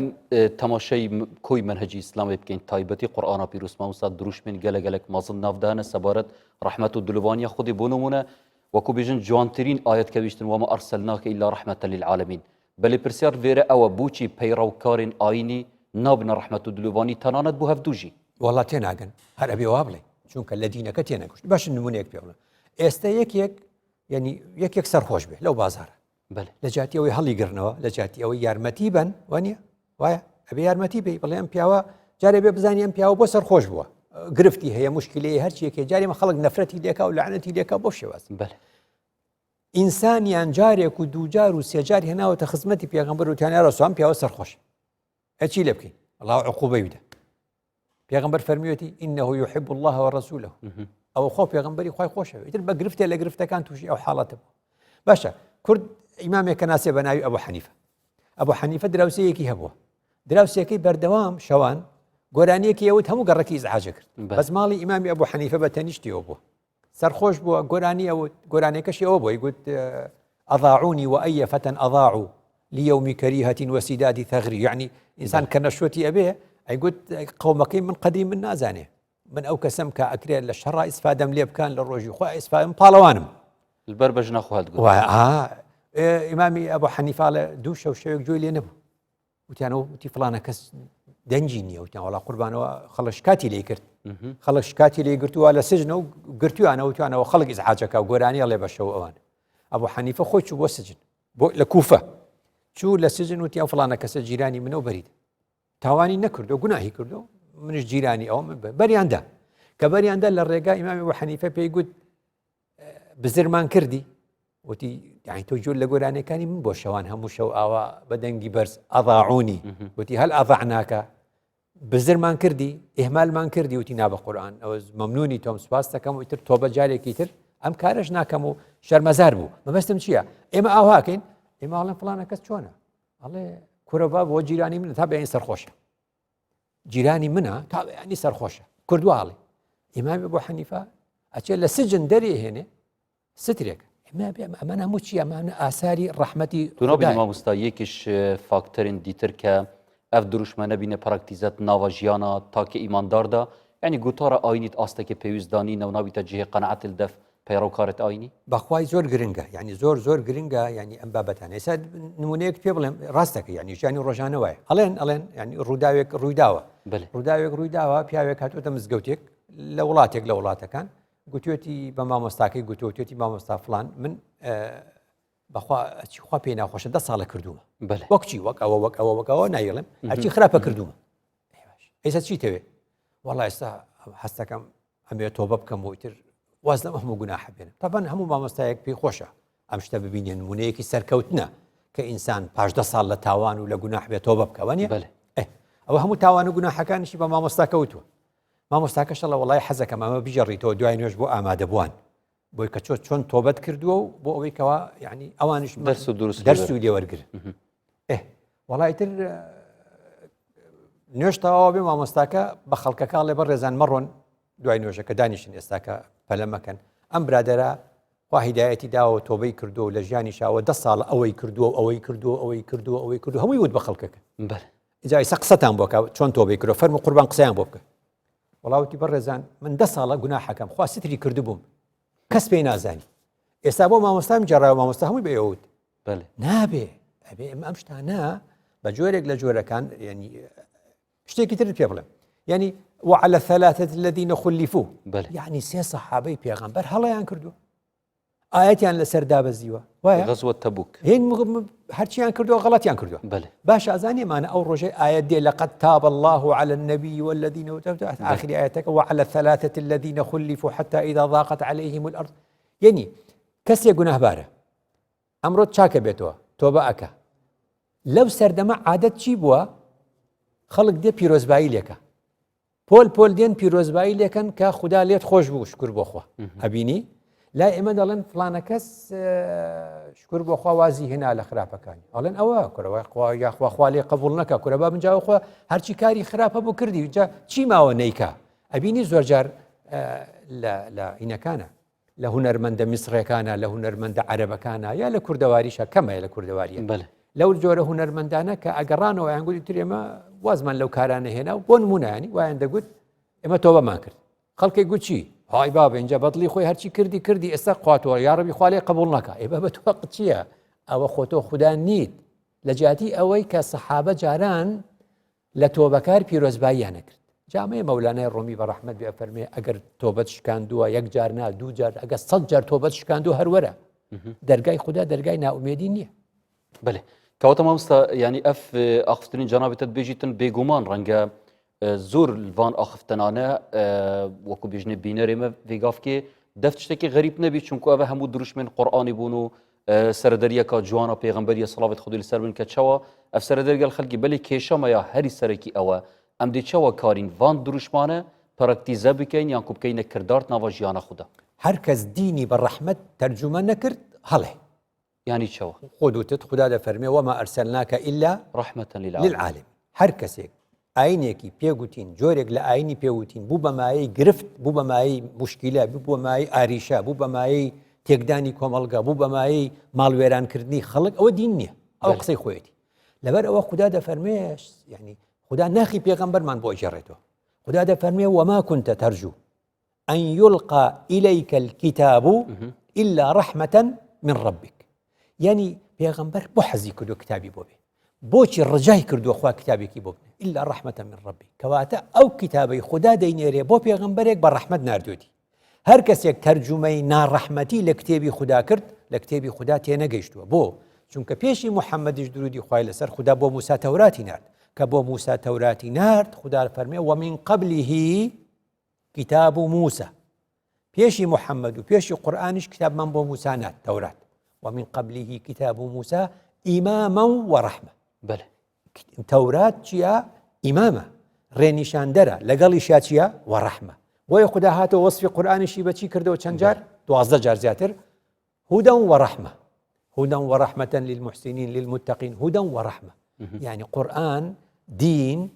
تەماشای کۆی منهەجی ئیسلامی بکەین تایبەتی قورئانە پیرۆز مامۆستا دروشمێن گەلەگەلێک مەزن ناودانە سەبارەت ڕەحمەت و دلوانیە خودی بۆ نمونە وەکو بێژن جوانترین ئاەت کە ویشتن وەما ئەرسەلناکە ئیلا ڕەحمەتەن للعالەمین بەلێ پرسیار لێرە ئەوە بۆچی پەیڕەوکارین ئاینی نابنە ڕەحمەت و دلوانی تەنانەت بۆ هەفتووژی وەڵات تێناگەن هەر ئەبێ وا بڵێ چونکە لە دینەکە تێنەگەشت باش نمونەیەک پێ بڵێ ئێستا یەکێک ینی یەکێک سەرخۆش بێ لەو بازارە لە جاتی ئەوەی هەڵی گرنەوە لە جاتی ئەوەی یارمەتی بن وانە وایە ئەبێ یارمەتی بێ بڵێ ئەم پیاوە جارێ بێ بزانانی ئەم پیاوە بۆ سەرخۆش بووە گرفتی هەیە مشکلەیە هەرچیەکێ جارێمە خەڵک نەفرەتی لێکا و لعنەتی لێکا بۆ شێواز ئینسانیان جارێک و دووجار و سێجار هێناوەتە خزمەتی پێغەمبەر وتیانە ڕەسوڵ ئەم پیاوە سەرخۆش ئەچی لێ بکەین الله عقوبەی بدە پێغەمبەر فەرمیوێتی إنه يحب الله ورسوله ئەو خۆ پێغەمبەری خوای خۆشەوێت تر بە گرفتێ لە گرفتەکان تووشی ئەو حاڵەتە باشە کورد ئیمامێکە ناسێ بە ناوی ئەبوو حەنیفە دراوسەیەکی هەبووە دراوسەکەی بەردەوام شەوان گۆرانیەکی ئەوت هەموو گەڕەکی ئیزعاجە کرد بەس ماڵی ئیمامی ئەبوو حەنیفە بە تەنیشتیەوە بووە سەرخۆش بووە گۆرانی ئەوت گۆرانێکەشی ئەوە بووە یگوت ئەضاعونی وأي فتى أضاعوا ليوم كريهة وسداد ثغري يعني إنسان كان شوتي أبيه يقول قومك من قديم من نازانه من أو كسم كأكري للشراء إسفادم ليب كان للرجي خوا إسفادم طالوانم البربج ناخو هالتقول إمامي أبو حنيفة على دوشة وشيء جوي لي نبو وتيانو وتي فلانة كس دنجيني وتيانو والله قربان وخلش كاتي لي كرت خلش كاتي لي قرتوا على سجنه وقرتوا أنا وتيانو وخلق إزعاجك وقراني الله بشوا أوان أبو حنيفة خوش شو السجن لكوفة شو للسجن وتيانو فلانة كس جيراني منو بريد تاواني نكردو قناهي كردو منش جيراني أو بريان ده كبريان ده للرجاء إمام أبو حنيفة بيقول بزرمان كردي وتي يعني توجول لقراني كاني من بوشوان هم شو أوا بدنجي برس أضاعوني وتي هل أضعناك بزرمان کردی ئێهمالمان کردی وتی نابە قورآن ئەوە مەمنونی تۆم سوپاس دەکەم وتر تۆبە جارێکی تر ئەم کارش ناکەم و شەرمەزار بوو مەبەستم چییە ئێمە ئاواکەین ئێمە ئاڵێن فڵانە کەس چۆنە ئەڵێ کورەبا بۆ جیرانی منە تا بەیانی سەرخۆشە جیرانی منە تا بەیانی سەرخۆشە کوردواڵی ئیمامی بۆ حەنیفە ئەچێ لە سجن دەریهێنێ سترێک ئەمە هەموو چی ئەمانە ئاساری ڕەحمەتی تونابینی مامۆستا یەکیش فاکتەرین دیتر کە ئەف دروشمە نەبینە پراکتیزەت ناوە ژیانە تاکە ئیمانداردا یعنی گوتارە ئاینیت ئاستێکی پێویستدانی نەوناویتە جێ قەنەعەت دەف پەیڕەوکارت ئاینی بەخوای زۆر گرنگە ینی زۆر گرنگە ینی ئەم بابەتانە ئێستا نمونەیەک پێ بڵێم ڕاستەکە ینی ژیانی ڕۆژانە وایە ئەڵێن ینی ڕووداوێک ڕوویداوە ڕووداوە پیاوێک هاتوۆتە مزگەوتێک لە وڵاتێک لە وڵاتەکان گوتوێتی بە مامۆستاکەی گوتوێتی مامۆستا فڵان من بەخوا پێی ناخۆشە 10 ساڵە کردوومە وەکچی وەکەوە نایڵم هەرچی خراپە کردوومە ئێستا چیتەوێ وەڵای ئێستا هەستەکەم ئەمێ تۆبە بکەم وتر واز لەم هەموو گوناحە بێنم تاپەن هەموو مامۆستایەک پێی خۆشە ئەم شتە ببینێن نمونەیەکی سەرکەوتنە کە ئینسان 15 ساڵ لە تاوان و لە گوناح بێت تۆبە بکەوە ئەوە هەموو تاوان و گوناحەکانیشی بە مامۆستا کەوتووە مامۆستاکەشەڵە وڵای حەزەکەم ئەمە بژەڕیتەوە دوای نوێژ بۆ ئامادەبووان بۆی کە چۆن تۆبەت کردووە و بۆ ئەوەی کەوا یعنی ئەوانش دەرس و لێوەرگرن وڵای تر نوێژ تەواوە بێ مامۆستاکە بە خەڵکەکە لێ بە ڕێزان مەڕۆن دوای نوێژەکە دانیشن ئێستاکە پەلە مەکەن ئەم برادەرە خوا هیدایەتی داوە تۆبەی کردووە لە ژیانی شاوە 10 ساڵ ئەوەی کردووە هەمووی وت بە خەڵکەکە ئیجا ئێستا قسەتان بۆکە چۆن تۆبەی کردووە فەرمو قوربان قسەیان بۆ بکە وڵاوتی بە ڕێزان من 10 ساڵە گوناحەکەم خوا ستری کردبووم کەس پێی نازانی ئێستا بۆ مامۆستام جێڕایەوە مامۆستا هەمووی بەوت نابێ ئەبێ ئەم شتانە بە جۆرێک لە جۆرەکان ینی شتێکی تر پێ بڵێم ینی وعلى الثلاثة الذين خلفوا يعني 3 صحابەی پێغەمبەر هەڵەیان کردووە ئاەتیان لەسەر دابەزیوە وایە غەزوەت تەبوک هەرچیان کردووە غەڵەتیان کردووە باش ئازانیمانە ئەو ڕۆژەی ئاەت دێ لقد تاب الله على النبي والذين آخر آياتك وعلى الثلاثة الذين خلفوا حتى إذا ضاقت عليهم الأرض يعني کەسێ گوناهبارە ئەمڕۆ چاکە بێتەوە تۆبە ئەکە لەو سەردەمە عادەت چی بووە خەڵک دێ پیرۆزبایی لێکە پۆل دێن پیرۆزبایی لێکەن کە خوددا لێت خۆش بوو شکر بۆ خوا ئەبینی لا ئێمە دەڵێن فڵانە کەس شکر بۆ خوا وازی هێنا لە خراپەکانی ئەڵێن ئەوە کورەوەی یاخوا لێ قبول نەکە کورەبا بنجاوە خۆ هەرچی کاری خراپە بوو کردی جا چی ماوە نەیکا ئەبینی زۆر جار لە ئینەکانە لە هونەرمەندە میسرەکانە لە هونەرمەندە عەرەبەکانە یا لە کوردەواریشە کەمە لە کوردەواریە لەو جۆرە هونەرمەندانە کە ئەگەڕانەوە یانگوتی تر ئێمە وازمان لەو کارانە هێنا و بۆ نمونانی وایان دەگوت ئێمە تۆبەمان کرد خەڵکی گوت چی های بابە اینجا بەدڵی خۆی هەرچی کردی ئێستا خواتەوە یا ڕەبی خوا لێ قبول نەکە ئێمە بە تۆ چییە ئەوە خۆتۆ خوددا نیت لە جیاتی ئەوەی کە سەحابە جاران لە تۆبەکار پیرۆزباییان نەکرد جامەیە مەولانای ڕۆمی بە ڕەحمەت بێ فەرمێ ئەگەر تۆبەت شکاندووە یەک جار نا دوو جار ئەگەر 100 جار تۆبەت شکاندووە هەروەرە دەرگای خوددا دەرگای ناومێدی نییە بەێ کەواتە مامۆستا ینی ئەف ئاخفتنی جەنابێتت بێژیتن بێگومان ڕەنگە زۆر لڤان ئاخفتنانە وەکو بێژنێ بینەرێمە vêgavkê deft tiştekî غەریب nebî çunku ev hemû dirûjmên Qur'anî bûn û serederiya جوana pêxemberiya salavêt xwedî li ser bin ke çawa ev sereder gel xelkî belê kêşameya herî serekî ew e em dê çawa karîn van dirûjmane praktîze bikin yan ku bikeyne kirdar nava jiyana xwe de her kes dînî bi rehmet tercüme nekird hale yanî çawa xwedûtit xuda de fermê wema erselnake illa rahmeten lil'alem her kesek ئاینێکی پێگوتین جۆرێک لە ئاینی پێوتین بوو بە مایەی گرفت بوو بە مایەی موشکیلە بوو بە مایەی ئاریشە بوو بە مایەی تێکدانی کۆمەڵگا بوو بە مایەی ماڵوێرانکردنی خەڵک ئەوە دین نییە ئەو قسەی خۆیەتی لەبەر ئەوە خوددا دەفەرمێش یعنی خوددا ناخی پێغەمبەرمان بۆ ئەجێڕێتەوە خوددا دەفەرمێ وما كنت ترجو أن يلقى إليك الكتاب إلا رحمة من ربك يعني پێغەمبەر بۆ حەزی کردو کتابی بۆ بێ بۆچی ڕجای کردووە خوا کتابێکی بۆ بنێ إلا رحمة من ربي کەواتە ئەو کتابەی خوددا دەینێرێ بۆ پێغەمبەرێک بە ڕەحمەت ناردوێتی هەر کەسێک تەرجومەی ناڕەحمەتی لە کتێبی خوددا کرد لە کتێبی خوددا تێنەگەیشتووە بۆ چونکە پێشی محەممەدیش درودی خوای لەسەر خوددا بۆ موسا تەوراتی نارد کە بۆ موسا تەوراتی نارد خوددا فەرمێ ومن قبله کتاب موسى پێشی محەممەد و پێشی قورئانیش کتابمان بۆ موسا نات تەورات ومن قبله کتاب موسى إماما ورحمة بله تەورات چیە؟ ئیمامە ڕێنیشاندەرە لەگەڵی شاچیە و ڕەحمە بۆیە خدا هاتەوە وەصفی قورئانیشی بەچی کردەوە چەند جار 12 جار زیاتر هودە و ڕەحمە هودە و ڕەحمەتەن للمحسنین للمتقین هودە و ڕەحمە یعنی قورئان دین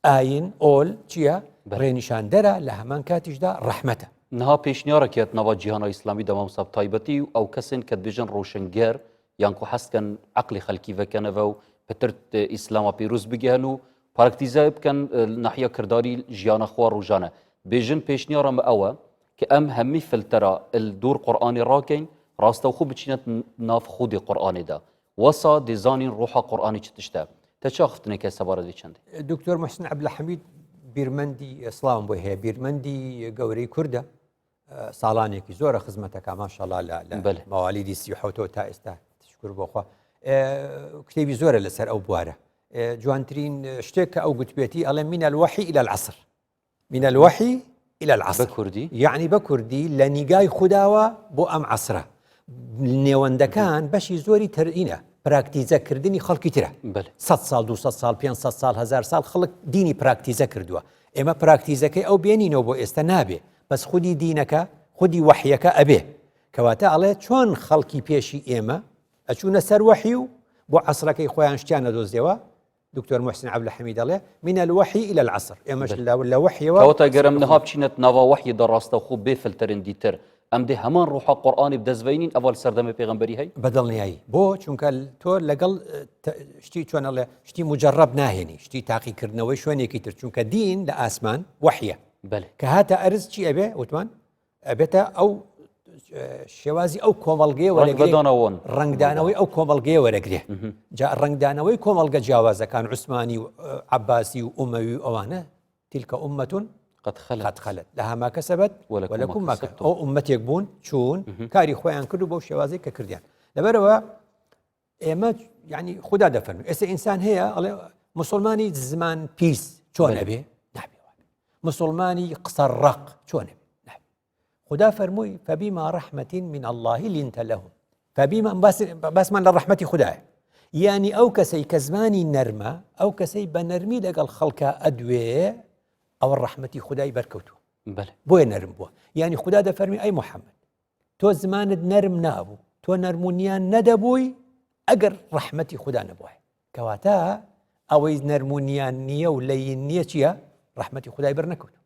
ئاین ئۆل چییە ڕێنیشاندەرە لە هەمان کاتیشدا ڕەحمەتە نها پێشنیارەکێت ناوا جیهانە ئیسلامی دەمامساب تایبەتی و ئەو کەسن کە دبێژن ڕۆشنگەر یانکو حەستکەن عقلی خەلکی بکەنەوە و پتر ئیسلاما پیرۆز بگەن و پارکتیزای بکەن ناحیە کردداری ژیانە خوا ڕۆژانە بێژن پێشنیارەمە ئەوە کە ئەم هەممی فلتەرە دوور قورئانی ڕاکەین ڕاستە و خوب بچینەت ناف خودی قورئانیدا وەسا دێزانین ڕۆحە قورئانی چ تشتە تا چا خفتنێکە سەبارەتی چەندێ دکتۆر محسن عەبدولحەمید بیرمەندی ئیسلام بۆ هەیە بیرمەندی گەورەی کوردە ساڵانێکی زۆرە خزمەتەکە ماشەڵڵا لە ماوالیدی 37 تا ئێستا تشکر بۆخوا کتێبی زۆرە لەسەر ئەو بوارە جوانترین شتێک کە ئەو گوتبێتی ئەڵێ من الوحی إلى العصر من الوحی إلى العصر بكردي يعني بكردي لنيجاي خداوة بو أم عصره نێوەندەکان بەشی زۆری ترینە پراکتیزە کردنی خەڵکی ترە 100 ساڵ 200 ساڵ 500 ساڵ 1000 ساڵ خەڵک دینی پراکتیزە کردووە ئێمە پراکتیزەکەی ئەو بێنینەوە بۆ ئێستا نابێ بەس خودی دینەکە خودی وحیەکە ئەبێ کەواتە ئەڵێ چۆن خەڵکی پێشی ئێمە ئەچوونە سەر وحی و بۆ عەسرەکەی خۆیان شتیانە دۆزیەوە دکتۆر محسن عەبدولحەمید دەڵێ من الوحی إلى العصر ئێمەش لە وحیەوە کەواتە گەرم نەها بچینەت ناوا وحی دەڕاستە خوب بێ فلتەرن دیتر ئەم دێ هەمان ڕۆحە قورئانی بدەستبینین ئەوەل سەردەمە پێغەمبەری هەی بەدڵنیایی بۆ چونکە تۆ لەگەڵ شتی چۆنەڵێ شتی مجرب ناهێنی شتی تاقیکردنەوەی شوێنێکی تر چونکە دین لە ئاسمان وحیە کە هاتە ئەرز چی ئەبێ وتمان ئەبێتە ئەو شێوازی ئەو کۆمەڵگەیە ڕنگدانەوەی ئەو کۆمەڵگەیە وەرەگرێ جا ڕنگدانەوەی کۆمەڵگە جیاوازەکان عوسمانی و عەباسی و ئومەوی و ئەوانە تیلکە ئومەتون قد خلت لها ما كسبت ولكم ما كسبتم او امتك بون چون كاري خويان كردو بو شوازي ككرديان لبروا اما يعني خدا دفن اس انسان هي مسلماني زمان بيس شلون ابي نبي مسلماني قصر رق شلون ابي نبي خدا فرموي فبما رحمه من الله لنت لهم فبما بس من الرحمه خدا يعني او كسي كزماني نرمه او كسي بنرمي لقال خلق ادويه أو الرحمة خداي بركوتو بوي نرم بوا يعني خدا ده فرمي أي محمد تو زمان نرم نابو تو نرمونيان ندبوي أجر رحمتي خدا نبوي كواتا أو نرمونيان نية ولين نية شيا رحمتي خداي برنكوتو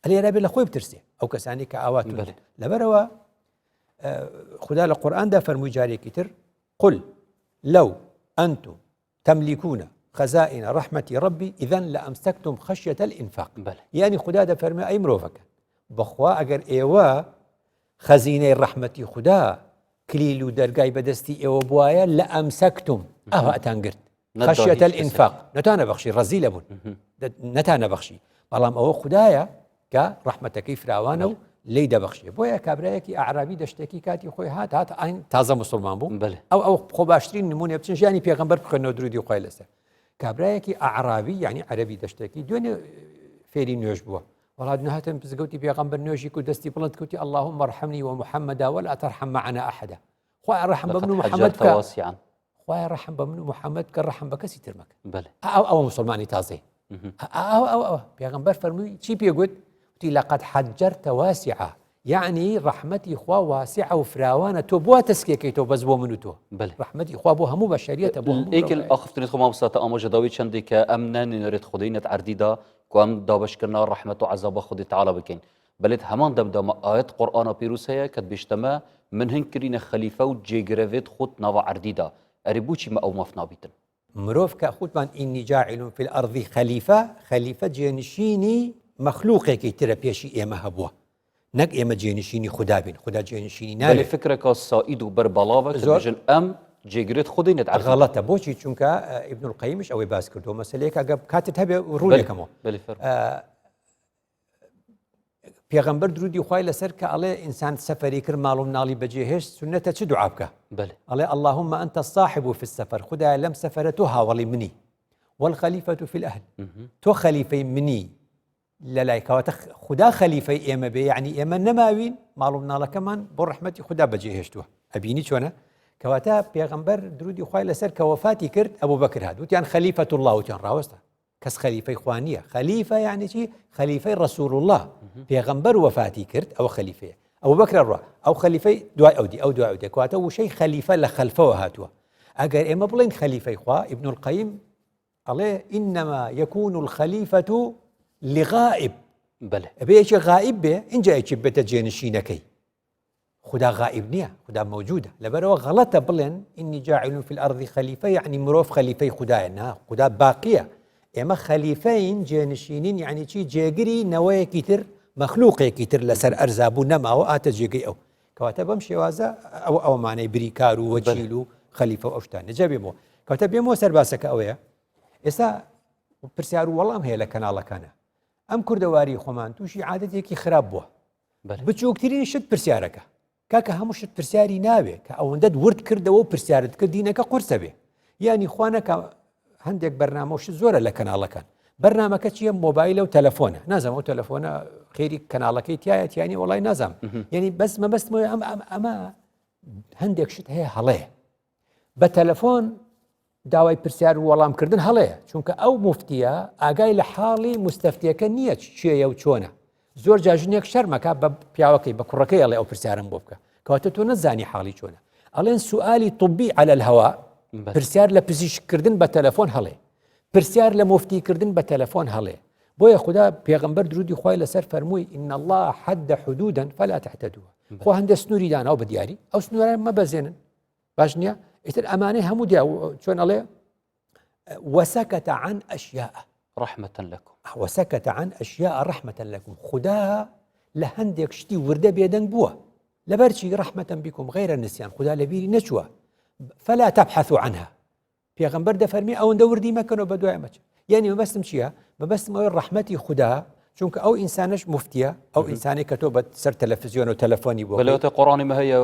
اللي رابي لخوي بترسي أو كساني كأواتو لبروا خدا القرآن ده فرمي جاري كتر قل لو أنتم تملكون خزائن رحمة ربي إذن لأمسكتم خشية الإنفاق يعني خدا ده فرمي أي مروفك بخوا أجر إيوا خزينة رحمة خدا كليلو درقاي بدستي إيوا بوايا لأمسكتم أها أتانقرت خشية الإنفاق نتانا بخشي رزيل أبون نتانا بخشي بلام أو خدايا كرحمة كيف راوانو ليدا بخشي بويا كابرايكي أعرابي دشتكي كاتي خوي هات أين تازة مسلمان بو أو خباشترين نموني بتشن جاني بيغمبر بخنو درودي وخاي لسه كابرايكي أعرابي يعني عربي دشتكي دون فيري نيوش بوا والله نهاتن بزقوتي بيغمبر نيوشي كو دستي بلند كوتي اللهم ارحمني ومحمدا ولا ترحم معنا أحدا خويا رحم بمنو محمد خويا رحم بمنو محمد كرحم بكسي ترمك أو مسلماني تازي أو بيغمبر فرمي شي بيقول لقد حجرت واسعة يعني رحمتي خوا واسعة وفراوانة تو بوا تسكيكي تو بزبو منو تو رحمتي خوا بوها مو بشرية بوها مو ايكل اخفتني خو ما بساطة اما جداوي چندي كامنا نريد خدينة عرديدا كوام دابش كرنا رحمة وعذاب خدي تعالى بكين بلد همان دم آيات قرآن بيروس هيا كد بيشتما من هنكرين خليفة وجيجرافيت خود نوا عرديدا اريبوشي ما او مفنا بيتن مروف كأخوت من إني جاعل في الأرض خليفة جينشيني مخلوقێکی ترە پێشی ئێمە هەبووە نەک ئێمە جێنشینی خدا بین خدا جێنشینی نابێت فکرێکە سائید و بەربەڵاوە دەژن ئەم جێگرێت خودی نێت غەڵەتە بۆچی چونکە ئیبن القەیمیش ئەوەی باس کردووە مەسەلەیەک ئەگە کاتت هەبێ ڕوونێکەمەوە پێغەمبەر درودی خوای لەسەر کە ئەڵێ ئینسان سەفەری کرد ماڵ و مناڵی بەجێهێشت سونەتە چ دوعا بکە ئەڵێ اللهم أنت الصاحب في السفر خدایە لەم سەفەرە تۆ هاوڵی منی والخەلیفەة في الأهل تۆ خەلیفەی منی لەلایکەوەتە خدا خەلیفەی ئێمە بێ یعنی ئێمە نەماوین ماڵ و مناڵەکەمان بۆ ڕەحمەتی خدا بەجێهێشتووە ئەبینی چۆنە کەواتە پێغەمبەر درودی خوای لەسەر کە وەفاتی کرد ئەبوو بەکر هات وتیان خەلیفەة الله وتیان ڕاوەستە کەس خەلیفەی خوا نییە. خەلیفە یعنی چی؟ خەلیفەی ڕەسوول الله پێغەمبەر وەفاتی کرد ئەوە خەلیفەیە. ئەو بەکرە ڕوا ئەو خەلیفەی دوای ئەو دوای دەکواتە وشەی خەلیفە لە خەلفەوە هاتووە. ئەگەر ئێمە بڵین خەلیفەی خوا، ئیبن القەیم ئەڵێ ئینەما یەکون الخەلیفەة لغائب. بله ئەبێ یەکێ غائب بێ اینجا یەکێ بێتە جێنشینەکەی. خدا غائب نییە، خدا موجودە. لەبەرەوە غەڵەتە بڵێن ئینی جاعل فی الأرض خەلیفە یعنی مرۆڤ خەلیفەی خودایە. نا، خدا باقیە. ئێمە خەلیفەین، جێنشینین، یعنی چی؟ جێگری نەوەیەکی تر، مەخلووقێکی تر لەسەر ئەرزابوو نەماوە ئاتە جێگەی ئەو. کەواتە بەم شێوازە ئەومانەی بریکار و وەکیل و خەلیفە و ئەو شتانە جا بێمەوە. کەواتە بێمەوە سەرباسەکە ئەوەیە. ئێستا پرسیار و وەڵام هەیە لە کەناڵەکانە. ئەم کوردەواری خۆمان تووشی عادەتێکی خراپ بووە. بچووکترین شت پرسیارەکە. کاکە هەموو شت پرسیاری ناوێ کە ئەوەندەت ورد کردەوە و پرسیارت کرد دینەکە قورسە بێ. یانی خوانەکە هەندێک بەرنامەوەش زۆرە لە کەناڵەکان. بەرنامەکە چییە؟ مۆبایلە و تەلەفۆنە. نازانم ئەو تەلەفۆنە خێری کەناڵەکەی تایە تیانی وەڵای نازانم. یعنی بەس مەبەستمەوەی ئەمە هەندێک شت هەیە هەڵەیە. بە تەلەفۆن داوای پرسیار و وەڵامکردن هەڵەیە، چونکە ئەو موفتیە ئاگای لە حاڵی مستەفتیەکە نییە چییە و چۆنە. زۆر جاژنێک شەرمەکە بە پیاوەکەی بە کوڕەکەی ئەڵێ ئەو پرسیارم بۆ بکە، کەواتە تۆ نەزانی حاڵی چۆنە. ئەڵێن سوالی طبی على الهوا، پرسیار لە پزیشکردن بە تەلەفۆن هەڵێ، پرسیار لە مفتیکردن بە تەلەفۆن هەڵێ. بۆیە خدا پێغەمبەر درودی خوای لەسەر فەرمووی ئین الله حد حدودا فلا تحتدوها. خۆ هەندێک سنووری داناو بە دیاری، ئەو سنوورە مەبەزێنن. باش نییە؟ ئیتر ئەمانەی هەموو دیا چۆن ئەڵێ وسكت عن أشياء رحمة لكم. وسكت عن أشياء رحمة لكم. خدا لهندێک شتی وردە بێدەنگ بووە لەبەرچی رحمة بكم غير النسيان. خدا لەبیری نەچووە. فلا تبحثوا عنها. پێغەمبەر دەفەرمی ئەوەندە وردی مەکەنەوە بە دوای مەچ. یعنی مەبەستم چییە؟ مەبەستم ئەوەی ڕەحمەتی خدا، چونکە ئەو ئینسانش مفتیە، ئەو ئینسانی کە تۆ بە سەر تەلەڤیزیۆن و تەلەفۆنی بۆ بەلەوەتە قورآانی ما هەیە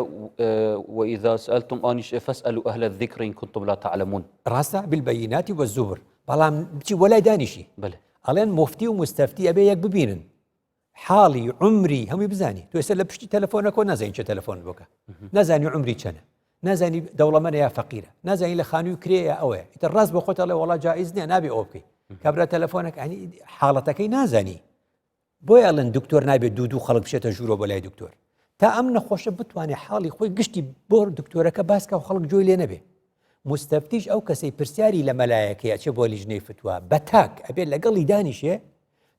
وإذا سألتم آنش فاسألوا أهل الذكر إن كنتم لا تعلمون. ڕاستە بالبەییناتی وەالزوبر. بەڵام بچی وەلای دانیشی. بله. ئەڵێن مفتی و مستەفتی ئەبێ یەک ببینن، حاڵی عمری هەمووی بزانی. تۆ ئێستا لە پشتی تەلەفۆنەکە نازانی چه تەلەفۆن بکە، نازانی عمری چەنە، نازانی دەوڵەمەندە یا فەقیرە، نازانی لە خانووی کرێیە ئەوەیە. ئیتر ڕاست بۆ خۆت ئەڵێ وەڵا جائز نییە، نابێ ئەوە بکەی. کابرا تەلەفۆنەکە ینی حاڵەتەکەی نازانی. بۆیە ئەڵێن دکتۆر نابێت دوو خەڵک بچێتە ژوورۆ بەلای دکتۆر تا ئەم نەخۆشە بتوانێت حاڵی خۆی گشتی بۆ دکتۆرەکە باسکە و خەڵک جۆی لێ نەبێ. مستەفتیش ئەو کەسەی پرسیاری لە مەلایەکەیە چێ بۆ لیژنەی فتووە بە تاک ئەبێت لەگەڵی دانیشێ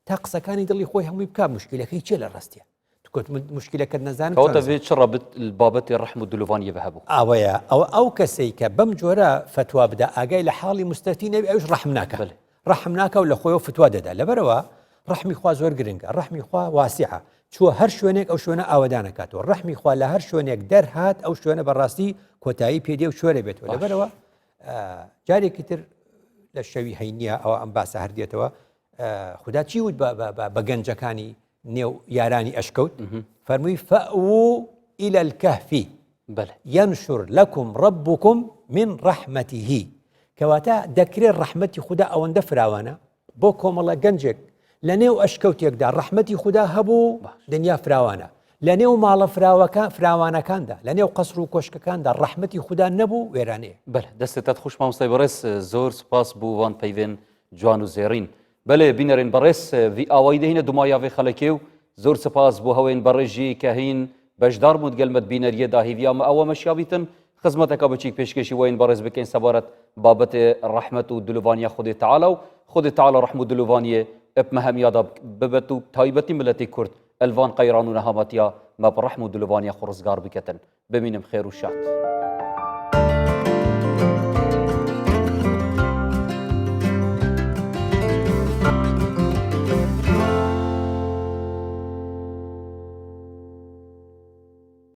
تا قسەکانی دڵی خۆی هەمووی بکە مشکلەکەی چێ لە ڕاستیە. تکوت مشکلەکەت نەزانم کەواتە بێت چ ڕەبت بابەتی ڕەحم و دلوڤانی بەهەبوو. ئەوەیە ئەو کەسەی کە بەم جۆرە فتوا بدا ئاگای لە حاڵی مستەفتی نەبێ ئەوش ڕەحم ناکە. ڕەحم ناکە و لە خۆیەوە فتوا دەدا. لەبەرەوە ڕەحمی خوا زۆر گرنگە، ڕەحمی خوا واسعە، چووە هەر شوێنێک ئەو شوێنە ئاوەدانەکاتەوە. ڕەحمی خوا لە هەر شوێنێک دەرهات ئەو شوێنە بەڕاستی کۆتایی پێدێ و شوێنە بێتەوە. لەبەرەوە جارێکی تر لە شەوی هەینیە ئەوە ئەم باسە هەردێتەوە. خدا چی وت بە گەنجەکانی نێو یارانی ئەشکەوت؟ فەرمووی فەئووا إلى الكهف ينشر لكم ربكم من رحمته. کەواتە دەکرێت ڕەحمەتی خدا ئەوەندە فراوانە بۆ کۆمەڵە گەنجێک لە نێو ئەشکەوتێکدا ڕەحمەتی خدا هەبوو، دنیا فراوانە. لە نێو ماڵە فراوانەکاندا، لە نێو قەسر و کۆشکەکاندا ڕەحمەتی خدا نەبوو، وێرانەیە. بەڵێ دەستێتت خوش مامۆستای بەڕێز، زۆر سپاس بۆ وان پەیوێن جوان و زێڕین. بەڵێ بینەرێن بەڕێز ڤی ئاوایی دەهینە دومایاوێ خەڵەکێ و زۆر سپاس بۆ هەوێن بەڕێژی کە هین بەشدار بوون گەلمەت بینەریەدا هیڤیامە ئەوە مەشیاویتن خزمەتەکە بچیک پێشکەشی وین بەڕێز بکەین سەبارەت بابەتێ ڕەحمەت و دلوڤانیە خودی تەعاڵە و خودی تەعاڵە ڕەحم و دلوڤانیە بمەهەمیادا ببەت و تایبەتی ملەتی کورد ئەلڤان قەیران و نەهامەتیا مە بڕەحم و دلوڤانیە خۆ ڕزگار بکەتن. ببینم خێر و شاد.